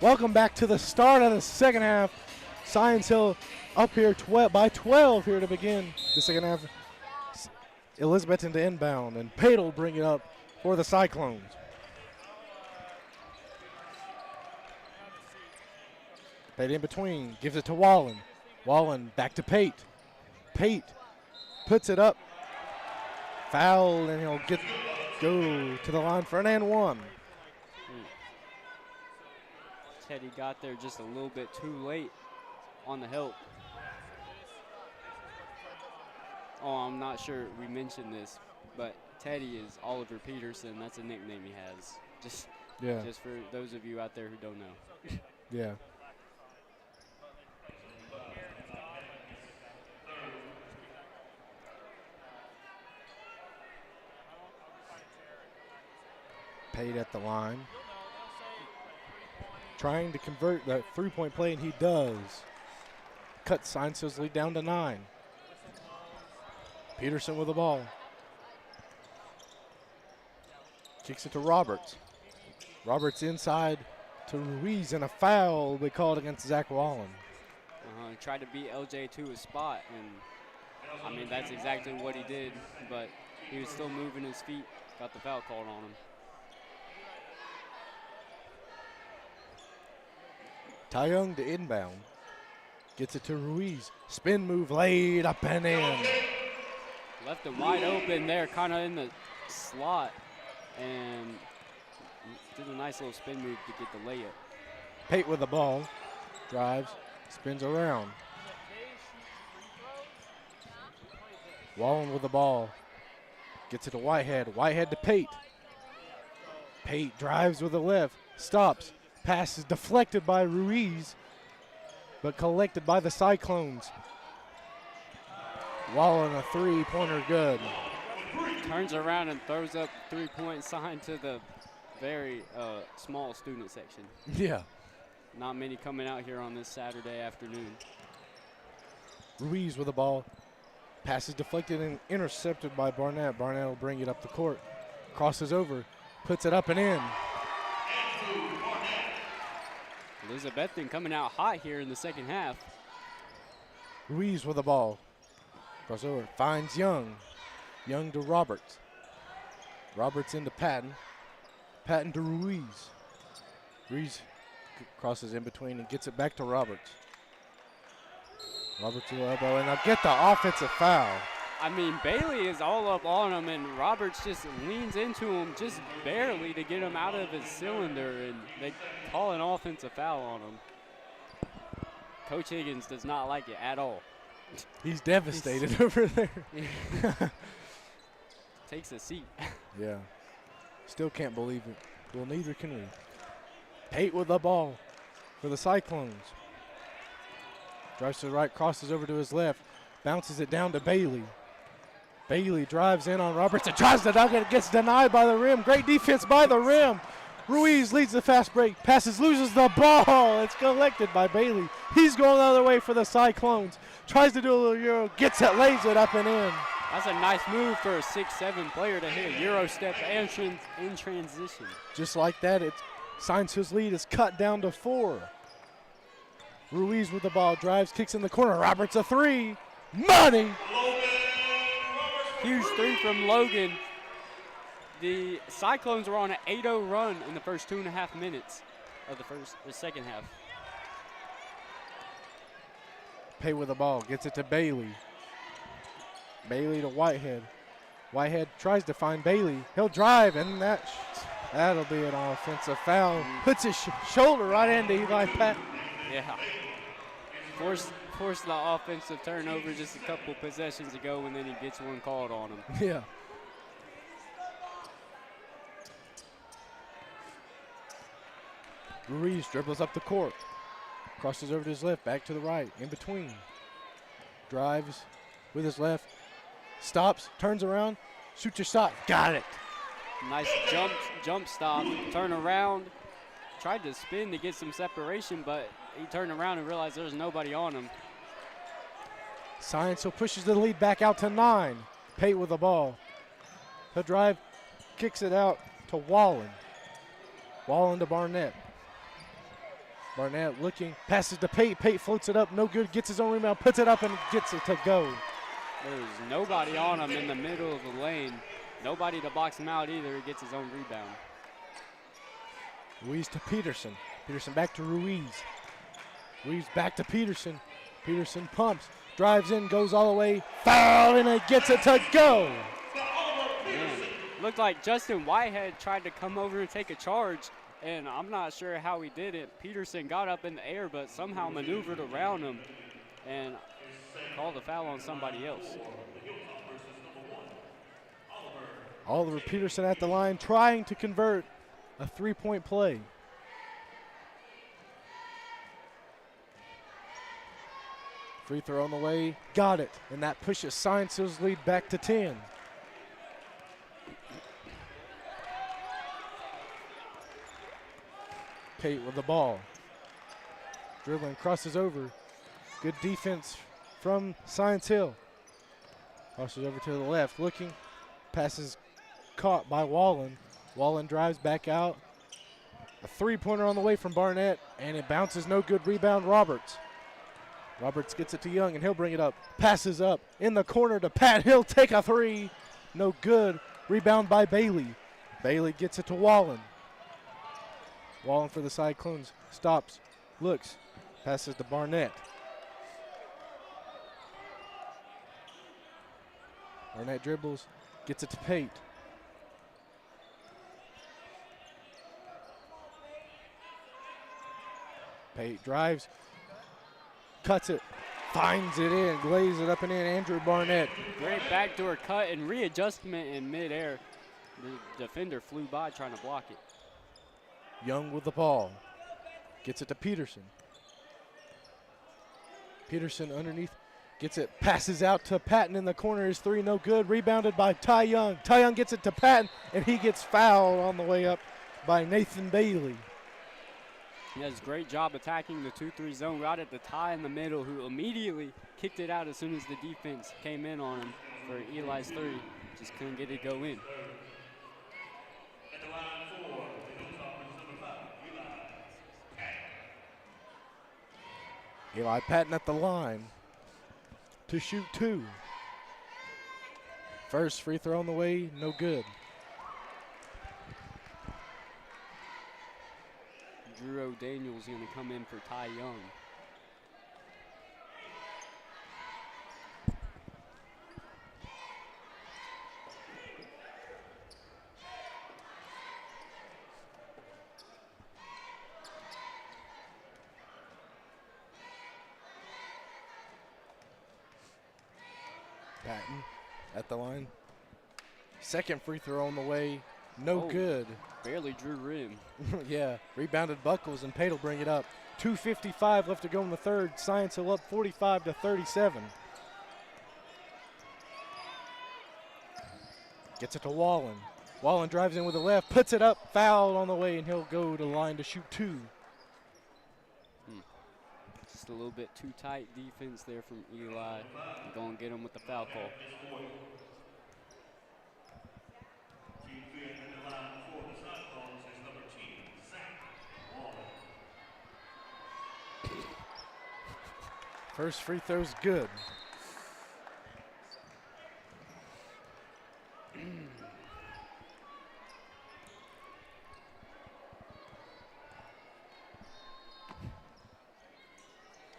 Welcome back to the start of the second half. Science Hill up here by 12 here to begin the second half. Elizabethton to inbound, and Pate will bring it up for the Cyclones. Pate in between, gives it to Wallen. Wallen back to Pate. Pate puts it up. Foul, and he'll go to the line for an and one. Teddy got there just a little bit too late on the help. Oh, I'm not sure we mentioned this, but Teddy is Oliver Peterson. That's a nickname he has. Just for those of you out there who don't know. Yeah. Pate at the line. Trying to convert that three-point play, and he does. Cut Science Hill's lead down to 9. Peterson with the ball. Kicks it to Roberts. Roberts inside to Ruiz, and a foul will be called against Zach Wallen. Tried to beat LJ to his spot, and I mean, that's exactly what he did, but he was still moving his feet. Got the foul called on him. Ty Young to inbound. Gets it to Ruiz. Spin move laid up and in. Left him wide open there, kind of in the slot, and did a nice little spin move to get the layup. Pate with the ball. Drives. Spins around. Wallen with the ball. Gets it to Whitehead. Whitehead to Pate. Pate drives with the left. Stops. Pass is deflected by Ruiz, but collected by the Cyclones. Wallen a three-pointer good. Turns around and throws up three-point sign to the very small student section. Yeah. Not many coming out here on this Saturday afternoon. Ruiz with the ball. Pass is deflected and intercepted by Barnett. Barnett will bring it up the court. Crosses over. Puts it up and in. Elizabethton coming out hot here in the second half. Ruiz with the ball. Crossover. Finds Young. Young to Roberts. Roberts into Patton. Patton to Ruiz. Ruiz crosses in between and gets it back to Roberts. Roberts to the elbow, and they'll get the offensive foul. I mean, Bailey is all up on him, and Roberts just leans into him just barely to get him out of his cylinder, and they call an offensive foul on him. Coach Higgins does not like it at all. He's devastated over there. Takes a seat. Yeah. Still can't believe it. Well, neither can we. Pate with the ball for the Cyclones. Drives to the right, crosses over to his left, bounces it down to Bailey. Bailey drives in on Roberts and tries to dunk it. Gets denied by the rim. Great defense by the rim. Ruiz leads the fast break. Passes, loses the ball. It's collected by Bailey. He's going the other way for the Cyclones. Tries to do a little Euro. Gets it, lays it up and in. That's a nice move for a 6'7" player to hit a Euro step and in transition. Just like that, Science Hill's lead is cut down to 4. Ruiz with the ball. Drives, kicks in the corner. Roberts a three. Money! Huge three from Logan. The Cyclones were on an 8-0 run in the first 2.5 minutes of the second half. Pate with the ball, gets it to Bailey. Bailey to Whitehead. Whitehead tries to find Bailey. He'll drive, and that'll be an offensive foul. Puts his shoulder right into Eli Patton. Yeah. Forced the offensive turnover just a couple possessions ago, and then he gets one called on him. Yeah. Ruiz dribbles up the court. Crosses over to his left, back to the right, in between. Drives with his left. Stops, turns around, shoots your shot. Got it. Nice jump stop, turn around. Tried to spin to get some separation, but he turned around and realized there was nobody on him. Science Hill pushes the lead back out to 9. Pate with the ball. He'll drive, kicks it out to Wallen. Wallen to Barnett. Barnett looking, passes to Pate. Pate floats it up, no good, gets his own rebound, puts it up and gets it to go. There's nobody on him in the middle of the lane. Nobody to box him out either. He gets his own rebound. Ruiz to Peterson. Peterson back to Ruiz. Ruiz back to Peterson. Peterson pumps, drives in, goes all the way, foul, and it gets it to go. Man, looked like Justin Whitehead tried to come over and take a charge, and I'm not sure how he did it. Peterson got up in the air, but somehow maneuvered around him and called a foul on somebody else. Oliver Peterson at the line trying to convert a three-point play. Free throw on the way, got it, and that pushes Science Hill's lead back to 10. Pate with the ball. Dribbling, crosses over. Good defense from Science Hill. Crosses over to the left, looking. Passes caught by Wallen. Wallen drives back out. A three-pointer on the way from Barnett, and it bounces, no good. Rebound, Roberts. Roberts gets it to Young, and he'll bring it up. Passes up in the corner to Pat. He'll take a three. No good. Rebound by Bailey. Bailey gets it to Wallen. Wallen for the Cyclones. Stops. Looks. Passes to Barnett. Barnett dribbles. Gets it to Pate. Pate drives. Cuts it, finds it in, lays it up and in. Andrew Barnett. Great backdoor cut and readjustment in midair. The defender flew by trying to block it. Young with the ball. Gets it to Peterson. Peterson underneath, gets it, passes out to Patton in the corner. His three, no good. Rebounded by Ty Young. Ty Young gets it to Patton, and he gets fouled on the way up by Nathan Bailey. He does a great job attacking the 2-3 zone right at the Ty in the middle, who immediately kicked it out as soon as the defense came in on him for Eli's three. Just couldn't get it go in. Eli Patton at the line to shoot two. First free throw on the way, no good. Drew O'Daniel's going to come in for Ty Young. Patton at the line. Second free throw on the way, no good. Barely drew rim. Yeah, rebounded Buckles, and Pate will bring it up. 2:55 left to go in the third. Science Hill up 45-37. Gets it to Wallen. Wallen drives in with the left, puts it up, fouled on the way, and he'll go to the line to shoot two. Just a little bit too tight defense there from Eli. Going to get him with the foul call. First free throw's good.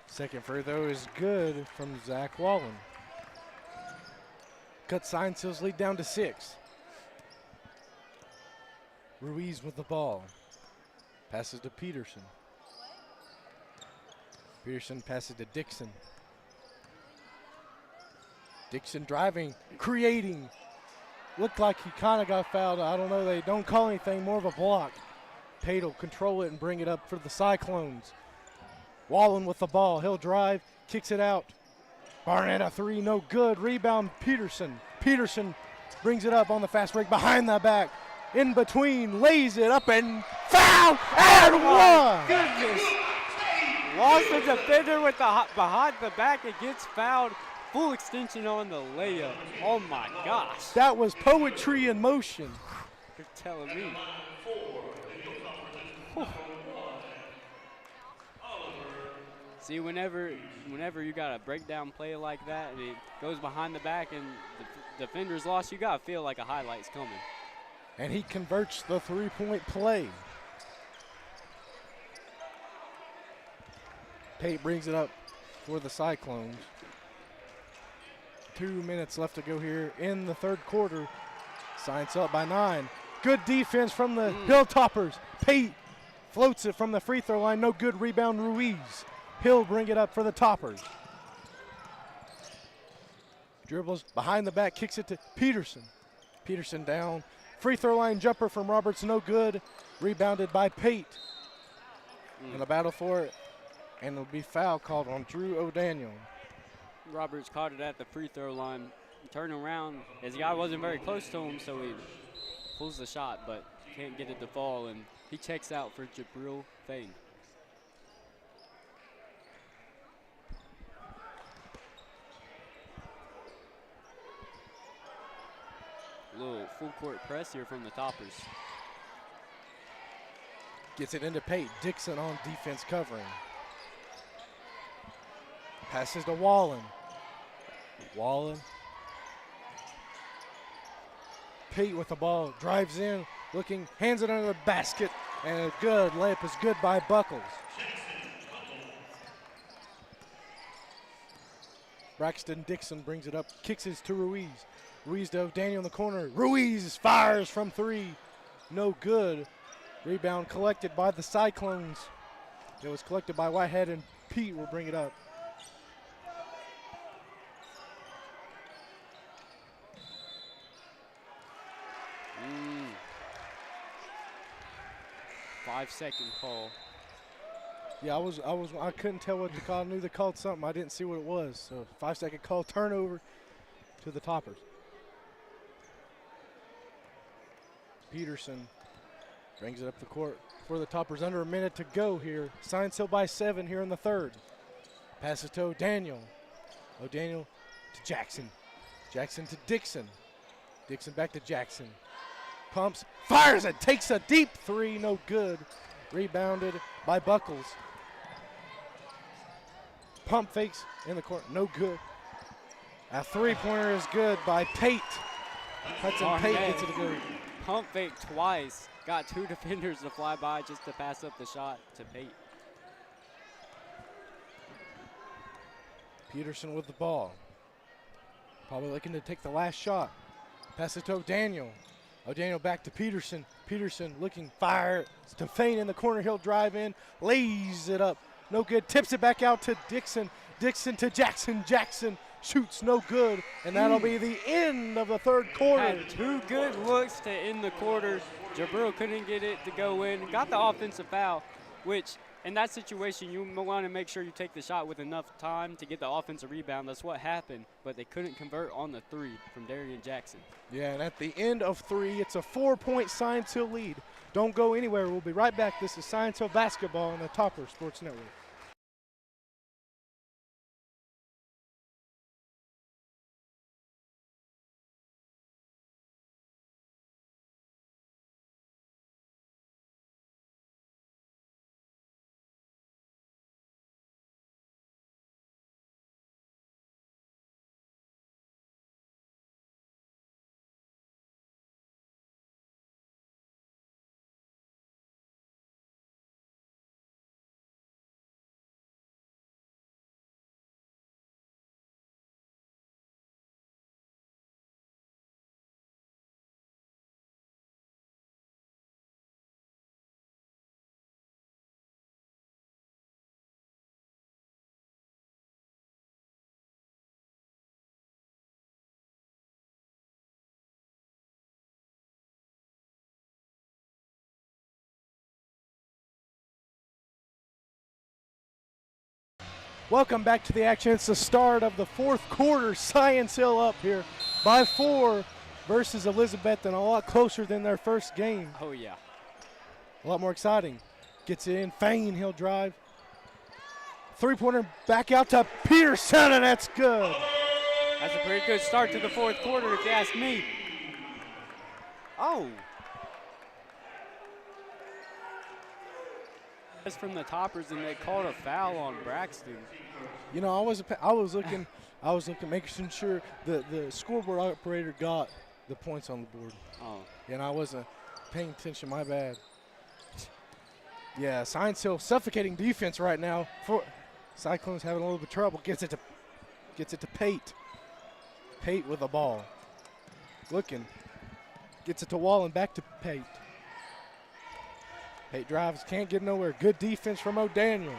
Second free throw is good from Zach Wallen. Cut Science Hill's lead down to 6. Ruiz with the ball. Passes to Peterson. Peterson passes to Dixon. Dixon driving, creating. Looked like he kind of got fouled. I don't know. They don't call anything, more of a block. Pate will control it and bring it up for the Cyclones. Wallen with the ball. He'll drive, kicks it out. Barnett a three, no good. Rebound, Peterson. Peterson brings it up on the fast break behind the back. In between, lays it up and foul and one. Goodness. Lost the defender with the behind the back. It gets fouled. Full extension on the layup. Oh my gosh. That was poetry in motion. You're telling me. See, whenever you got a breakdown play like that and it goes behind the back and the defender's lost, you got to feel like a highlight's coming. And he converts the three-point play. Pate brings it up for the Cyclones. 2 minutes left to go here in the third quarter. Science up by 9. Good defense from the Hilltoppers. Pate floats it from the free throw line. No good. Rebound, Ruiz. Hill bring it up for the Toppers. Dribbles behind the back, kicks it to Peterson. Peterson down. Free throw line jumper from Roberts, no good. Rebounded by Pate. In the battle for it, and it'll be foul called on Drew O'Daniel. Roberts caught it at the free throw line. Turning around, his guy wasn't very close to him, so he pulls the shot, but can't get it to fall, and he checks out for Jabril Fain. A little full court press here from the Toppers. Gets it into Pate. Dixon on defense covering. Passes to Wallen. Wallen. Pate with the ball. Drives in. Looking. Hands it under the basket. And a good layup is good by Buckles. Braxton Dixon brings it up. Kicks it to Ruiz. Ruiz to O'Daniel in the corner. Ruiz fires from 3. No good. Rebound collected by the Cyclones. It was collected by Whitehead, and Pete will bring it up. Five-second call. Yeah, I couldn't tell what to call. I knew they called something. I didn't see what it was. So 5-second call, turnover to the Toppers. Peterson brings it up the court for the Toppers. Under a minute to go here. Science Hill by 7 here in the third. Passes to O'Daniel. O'Daniel to Jackson. Jackson to Dixon. Dixon back to Jackson. Pumps, fires it, takes a deep 3, no good. Rebounded by Buckles. Pump fakes in the court, no good. A three-pointer is good by Pate. Hudson Pate gets it to go. Pump fake twice. Got 2 defenders to fly by just to pass up the shot to Pate. Peterson with the ball. Probably looking to take the last shot. Pass it to O'Daniel. O'Daniel back to Peterson. Peterson looking, fire to Fain in the corner. He'll drive in, lays it up. No good. Tips it back out to Dixon. Dixon to Jackson. Jackson shoots, no good. And that'll be the end of the third quarter. Had 2 good looks to end the quarter. Jabril couldn't get it to go in. Got the offensive foul, which in that situation, you want to make sure you take the shot with enough time to get the offensive rebound. That's what happened, but they couldn't convert on the 3 from Darian Jackson. Yeah, and at the end of 3, it's a 4-point Science Hill lead. Don't go anywhere. We'll be right back. This is Science Hill Basketball on the Topper Sports Network. Welcome back to the action. It's the start of the fourth quarter. Science Hill up here by 4 versus Elizabethton. A lot closer than their first game. Oh, yeah. A lot more exciting. Gets it in. Fain, he'll drive. Three-pointer back out to Peterson, and that's good. That's a pretty good start to the fourth quarter, if you ask me. Oh. That's from the Toppers, and they called a foul on Braxton. You know, I was looking, making sure the scoreboard operator got the points on the board. Oh. And I wasn't paying attention. My bad. Yeah, Science Hill suffocating defense right now. For Cyclones having a little bit of trouble. Gets it to Pate. Pate with the ball. Looking. Gets it to Wallen. Back to Pate. Pate drives. Can't get nowhere. Good defense from O'Daniel.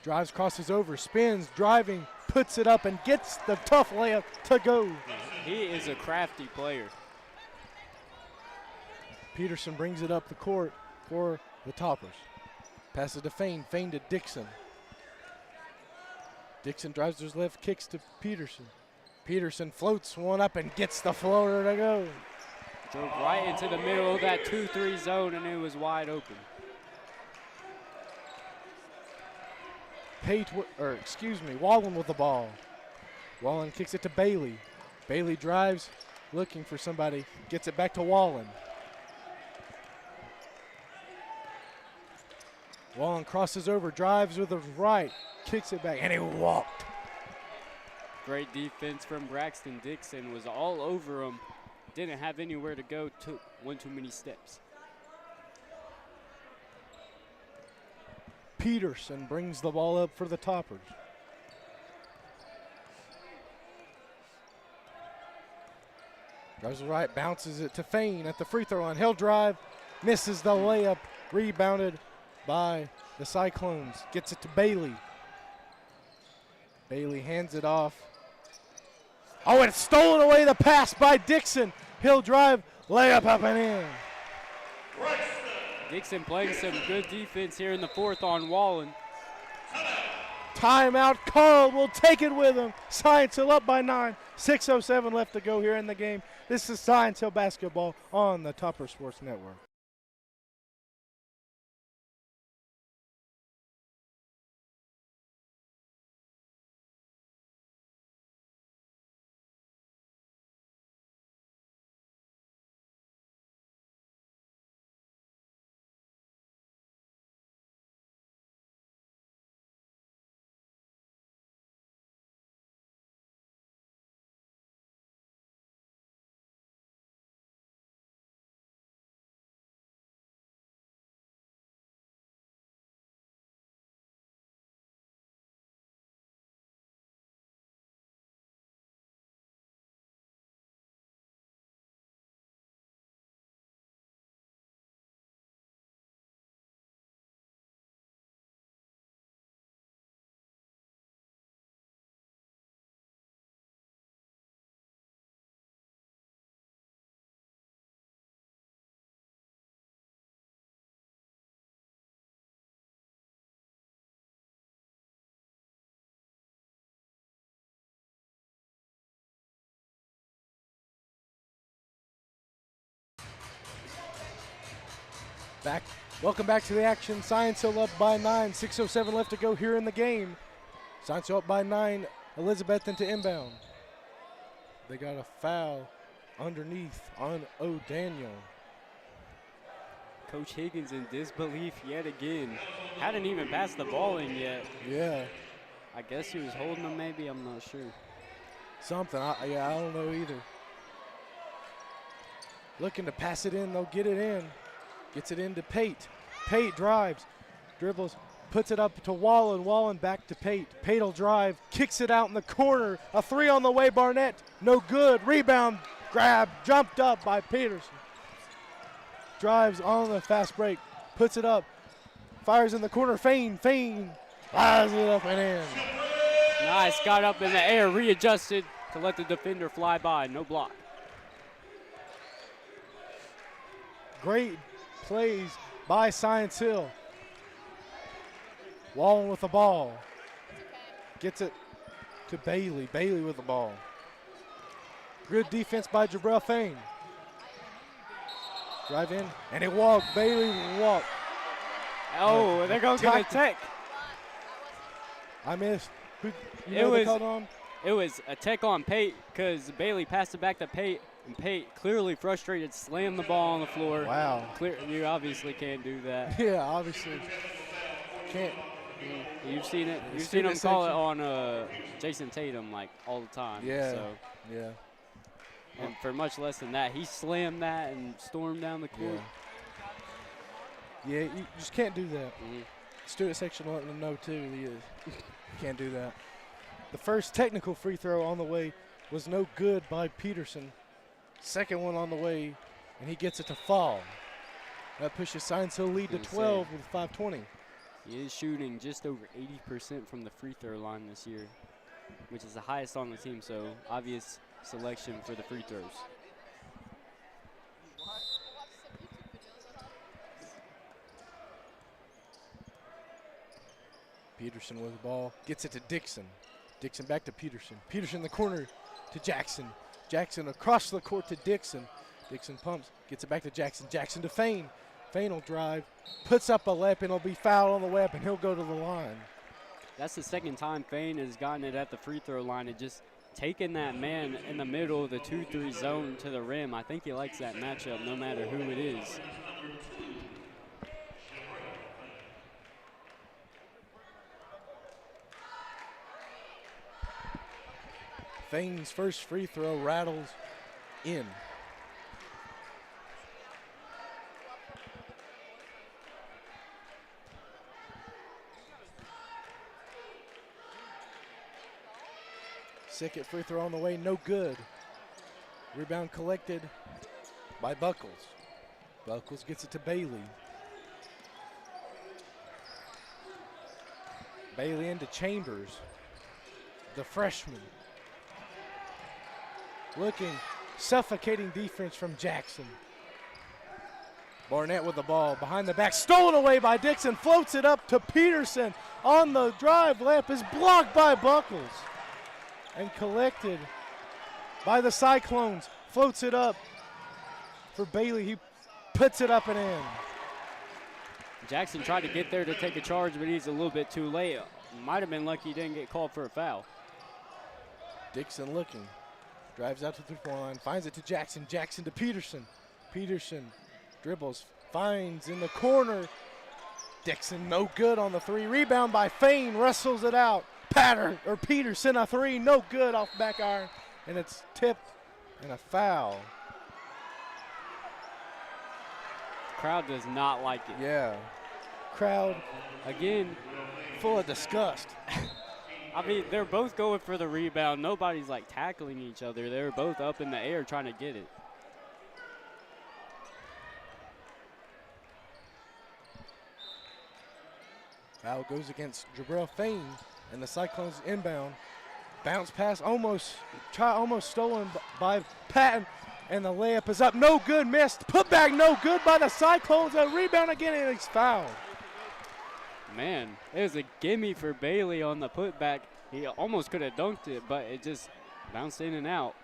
Drives, crosses over, spins, driving, puts it up, and gets the tough layup to go. He is a crafty player. Peterson brings it up the court for the Toppers. Passes to Fain. Fain to Dixon. Dixon drives to his left, kicks to Peterson. Peterson floats one up and gets the floater to go. Drove right into the middle of that 2-3 zone, and it was wide open. Wallen with the ball. Wallen kicks it to Bailey. Bailey drives, looking for somebody, gets it back to Wallen. Wallen crosses over, drives with the right, kicks it back, and he walked. Great defense from Braxton. Dixon was all over him. Didn't have anywhere to go, took one too many steps. Peterson brings the ball up for the Toppers. Drives right, bounces it to Fain at the free throw line. He'll drive, misses the layup, rebounded by the Cyclones. Gets it to Bailey. Bailey hands it off. Oh, it's stolen away, the pass by Dixon. He'll drive, layup up and in. Dixon playing some good defense here in the fourth on Wallen. Timeout called. We'll take it with him. Science Hill up by 9. 6:07 left to go here in the game. This is Science Hill basketball on the Topper Sports Network. Welcome back to the action. Science Hill up by 9. 6:07 left to go here in the game. Science Hill up by 9. Elizabethton to inbound. They got a foul underneath on O'Daniel. Coach Higgins in disbelief yet again. Hadn't even passed the ball in yet. Yeah. I guess he was holding them maybe, I'm not sure. Something, I don't know either. Looking to pass it in, they'll get it in. Gets it into Pate. Pate drives, dribbles, puts it up to Wallen. Wallen back to Pate. Pate'll drive, kicks it out in the corner. A three on the way, Barnett. No good. Rebound, grab, jumped up by Peterson. Drives on the fast break, puts it up, fires in the corner. Fain fires it up and in. Nice, got up in the air, readjusted to let the defender fly by. No block. Great plays by Science Hill. Wallen with the ball. Gets it to Bailey. Bailey with the ball. Good defense by Jabril Fain. Drive in, and it walked. Bailey walked. Oh, they're going to get a tech. I missed. Who called on? It was a tech on Pate because Bailey passed it back to Pate. And Pate, clearly frustrated, slammed the ball on the floor. Wow. You obviously can't do that. Yeah, obviously. Can't. You've seen it. You've seen Student him call it section. on Jason Tatum like all the time. Yeah. So, Yeah. and for much less than that, he slammed that and stormed down the court. Yeah, you just can't do that. Mhm. Student section will let them know too. You can't do that. The first technical free throw on the way was no good by Peterson. Second one on the way, and he gets it to fall. That pushes Science Hill lead to 12 with 5:20. He is shooting just over 80% from the free throw line this year, which is the highest on the team, so obvious selection for the free throws. Peterson with the ball, gets it to Dixon. Dixon back to Peterson. Peterson in the corner to Jackson. Jackson across the court to Dixon. Dixon pumps, gets it back to Jackson. Jackson to Fain. Fain will drive, puts up a layup, and it'll be fouled on the way up, and he'll go to the line. That's the second time Fain has gotten it at the free throw line and just taking that man in the middle of the 2-3 zone to the rim. I think he likes that matchup no matter who it is. Fain's first free throw rattles in. Second free throw on the way, no good. Rebound collected by Buckles. Buckles gets it to Bailey. Bailey into Chambers, the freshman. Looking, suffocating defense from Jackson. Barnett with the ball behind the back, stolen away by Dixon, floats it up to Peterson on the drive. Layup is blocked by Buckles and collected by the Cyclones. Floats it up for Bailey. He puts it up and in. Jackson tried to get there to take a charge, but he's a little bit too late. Might have been lucky he didn't get called for a foul. Dixon looking. Drives out to the 3-point line, finds it to Jackson. Jackson to Peterson. Peterson dribbles, finds in the corner. Dixon no good on the three. Rebound by Fain, wrestles it out. Peterson a three, no good off back iron. And it's tipped and a foul. Crowd does not like it. Yeah. Crowd, Again, full of disgust. I mean, they're both going for the rebound. Nobody's like tackling each other. They're both up in the air trying to get it. Foul goes against Jabril Fain, and the Cyclones inbound. Bounce pass almost stolen by Patton, and the layup is up. No good, missed. Put back, no good by the Cyclones. A rebound again, and it's fouled. Man, it was a gimme for Bailey on the putback. He almost could have dunked it, but it just bounced in and out.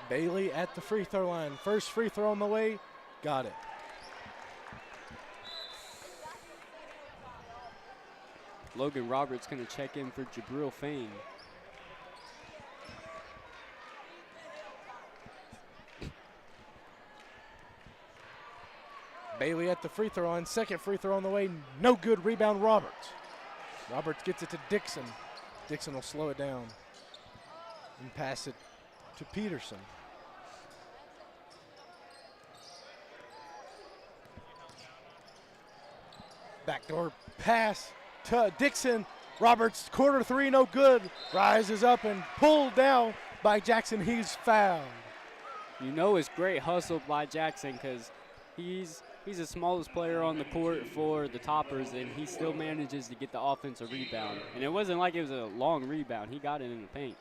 Bailey at the free throw line. First free throw on the way, got it. Logan Roberts going to check in for Jabril Fain. Bailey at the free throw line. Second free throw on the way, no good. Rebound Roberts. Roberts gets it to Dixon. Dixon will slow it down and pass it to Peterson. Backdoor pass to Dixon. Roberts, corner three, no good. Rises up and pulled down by Jackson. He's fouled. You know it's great hustle by Jackson because he's the smallest player on the court for the Toppers, and he still manages to get the offensive rebound. And it wasn't like it was a long rebound. He got it in the paint.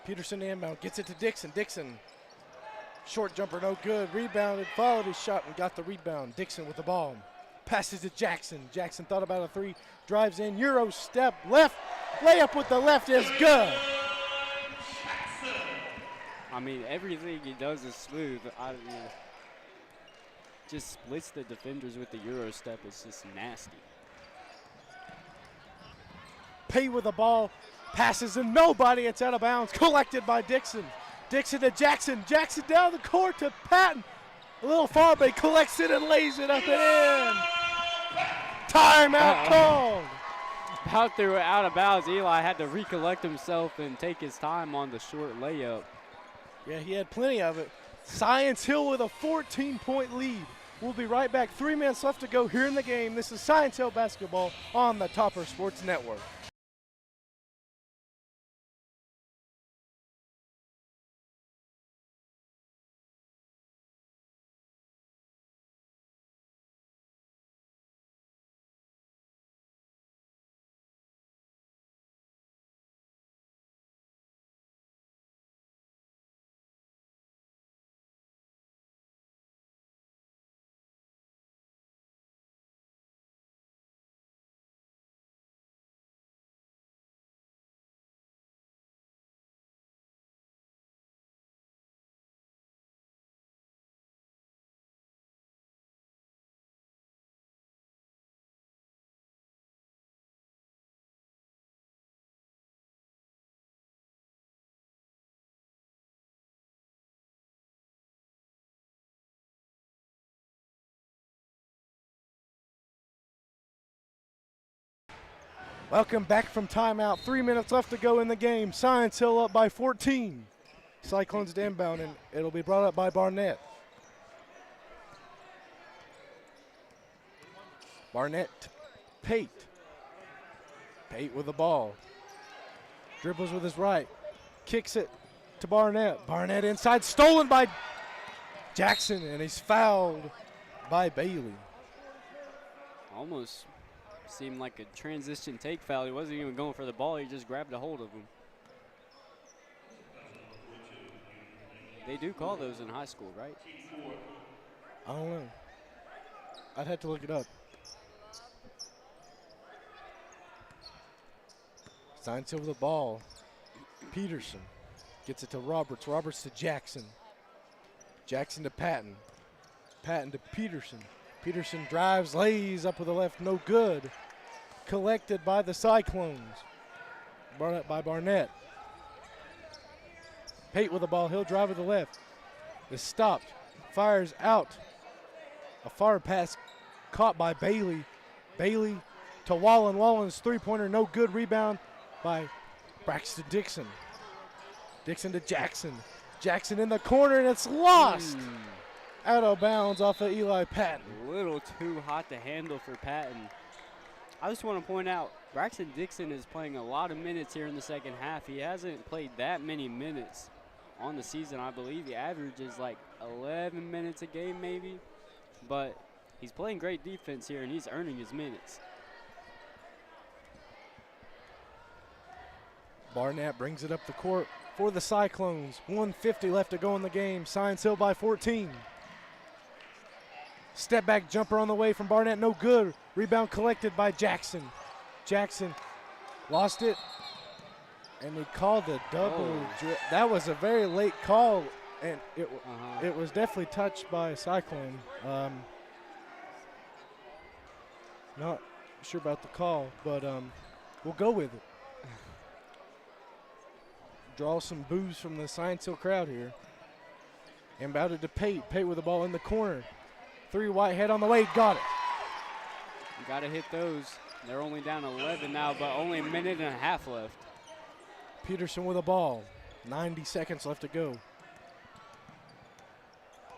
Peterson inbound, gets it to Dixon. Dixon, short jumper, no good. Rebounded, followed his shot and got the rebound. Dixon with the ball. Passes to Jackson. Jackson thought about a three, drives in, Euro step, left, Layup with the left is good. I mean, everything he does is smooth. Just splits the defenders with the Euro step. It's just nasty. Pay with the ball. Passes and nobody. It's out of bounds. Collected by Dixon. Dixon to Jackson. Jackson down the court to Patton. A little far, but he collects it and lays it up and in. Timeout called. About threw it out of bounds. Eli had to recollect himself and take his time on the short layup. Yeah, he had plenty of it. Science Hill with a 14-point lead. We'll be right back. 3 minutes left to go here in the game. This is Science Hill basketball on the Topper Sports Network. Welcome back from timeout. 3 minutes left to go in the game. Science Hill up by 14. Cyclones to inbound, and it'll be brought up by Barnett. Barnett, Pate. Pate with the ball. Dribbles with his right. Kicks it to Barnett. Barnett inside, stolen by Jackson, and he's fouled by Bailey. Almost seemed like a transition take foul. He wasn't even going for the ball. He just grabbed a hold of him. They do call those in high school, right? I don't know. I'd have to look it up. Science over the ball. Peterson gets it to Roberts. Roberts to Jackson. Jackson to Patton. Patton to Peterson. Peterson drives, lays up with the left, no good. Collected by the Cyclones. Barnett by Barnett. Pate with the ball, he'll drive with the left. Is stopped, fires out. A far pass caught by Bailey. Bailey to Wallen. Wallen's three-pointer, no good. Rebound by Braxton Dixon. Dixon to Jackson. Jackson in the corner, and it's lost. Out of bounds off of Eli Patton. A little too hot to handle for Patton. I just want to point out, Braxton Dixon is playing a lot of minutes here in the second half. He hasn't played that many minutes on the season. I believe the average is like 11 minutes a game maybe. But he's playing great defense here, and he's earning his minutes. Barnett brings it up the court for the Cyclones. 1:50 left to go in the game. Science Hill by 14. Step back jumper on the way from Barnett, no good. Rebound collected by Jackson. Jackson lost it, and he called a double. That was a very late call, and it was definitely touched by a Cyclone. Not sure about the call, but we'll go with it. Draw some boos from the Science Hill crowd here. Inbounded to Pate. Pate with the ball in the corner. Three Whitehead on the way, got it. You got to hit those. They're only down 11 now, but only a minute and a half left. Peterson with the ball. 90 seconds left to go.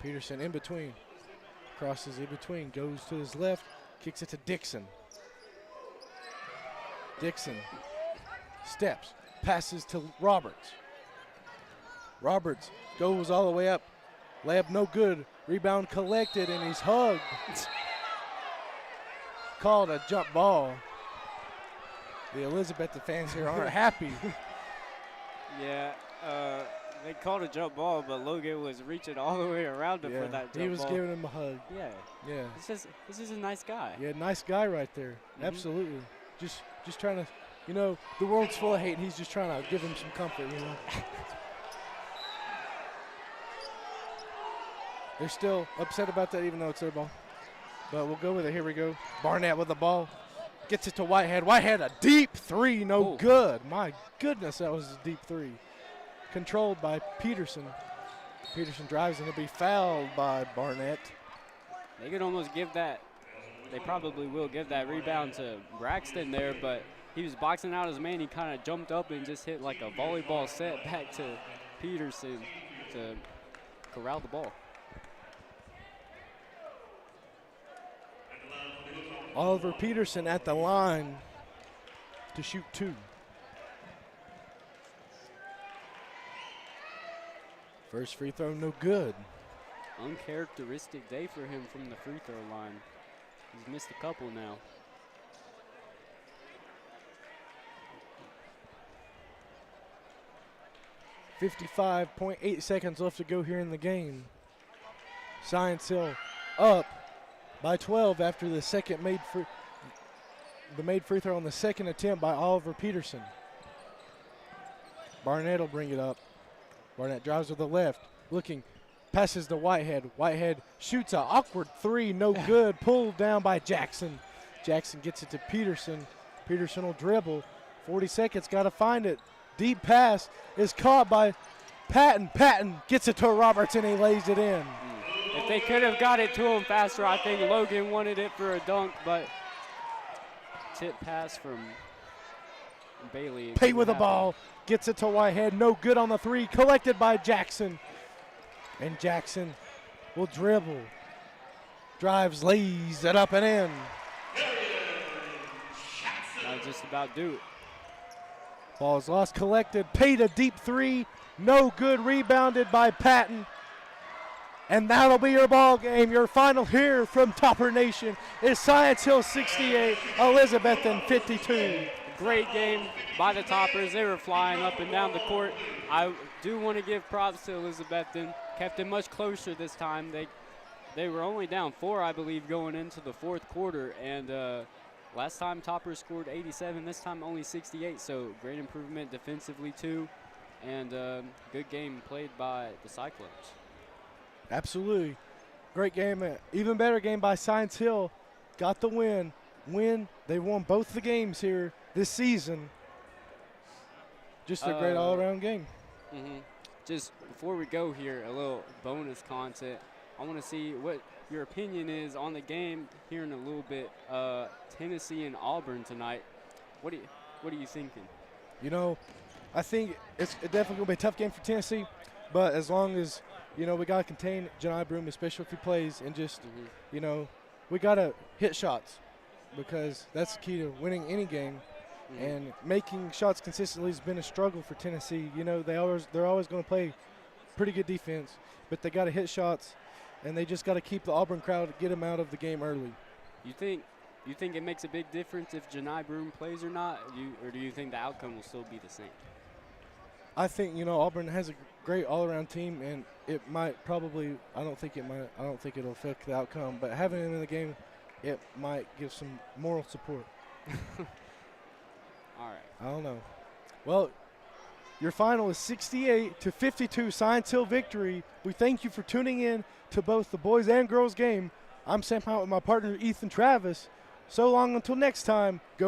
Peterson in between. Crosses in between, goes to his left, kicks it to Dixon. Dixon steps, passes to Roberts. Roberts goes all the way up. Layup no good. Rebound collected, and he's hugged. Called a jump ball. The Elizabethton fans here aren't happy. Yeah, they called a jump ball, but Logan was reaching all the way around him for that jump ball. He was giving him a hug. Yeah. This is a nice guy. Yeah, nice guy right there. Absolutely. Just trying to You know, the world's full of hate, and he's just trying to give him some comfort, you know. They're still upset about that, even though it's their ball. But we'll go with it. Here we go. Barnett with the ball. Gets it to Whitehead. Whitehead, a deep three. No good. My goodness, that was a deep three. Controlled by Peterson. Peterson drives, and it'll be fouled by Barnett. They could almost give that. They probably will give that rebound to Braxton there, but he was boxing out his man. He kind of jumped up and just hit like a volleyball set back to Peterson to corral the ball. Oliver Peterson at the line to shoot 2. First free throw, no good. Uncharacteristic day for him from the free throw line. He's missed a couple now. .8 seconds left to go here in the game. Science Hill up by 12 after the made free throw on the second attempt by Oliver Peterson. Barnett will bring it up. Barnett drives with the left, looking, passes to Whitehead. Whitehead shoots an awkward three, no good, pulled down by Jackson. Jackson gets it to Peterson. Peterson will dribble. 40 seconds, got to find it. Deep pass is caught by Patton. Patton gets it to Roberts, and he lays it in. If they could have got it to him faster, I think Logan wanted it for a dunk, but tip pass from Bailey. Pay with the ball, gets it to Whitehead, no good on the three, collected by Jackson. And Jackson will dribble, drives, lays it up and in. That'll just about do it. Ball is lost, collected, paid a deep three, no good, rebounded by Patton. And that'll be your ball game. Your final here from Topper Nation is Science Hill 68, Elizabethton 52. Great game by the Toppers. They were flying up and down the court. I do want to give props to Elizabethton. Kept it much closer this time. They were only down 4, I believe, going into the fourth quarter. And last time Toppers scored 87. This time only 68. So great improvement defensively too. And good game played by the Cyclones. Absolutely. Great game. Even better game by Science Hill. Got the win. They won both the games here this season. Just a great all-around game. Just before we go here, a little bonus content. I want to see what your opinion is on the game here in a little bit. Tennessee and Auburn tonight. What are you thinking? You know, I think it's definitely going to be a tough game for Tennessee, but as long as, you know, we got to contain Janai Broome, especially if he plays, and just, you know, we got to hit shots because that's the key to winning any game. And making shots consistently has been a struggle for Tennessee. You know, they're always going to play pretty good defense, but they got to hit shots, and they just got to keep the Auburn crowd, get them out of the game early. You think it makes a big difference if Janai Broome plays or not, or do you think the outcome will still be the same? I think, you know, Auburn has a great all-around team, and it might probably – I don't think it'll affect the outcome, but having him in the game, it might give some moral support. All right. I don't know. Well, your final is 68-52 Science Hill victory. We thank you for tuning in to both the boys and girls game. I'm Sam Howard with my partner Ethan Travis. So long until next time. Go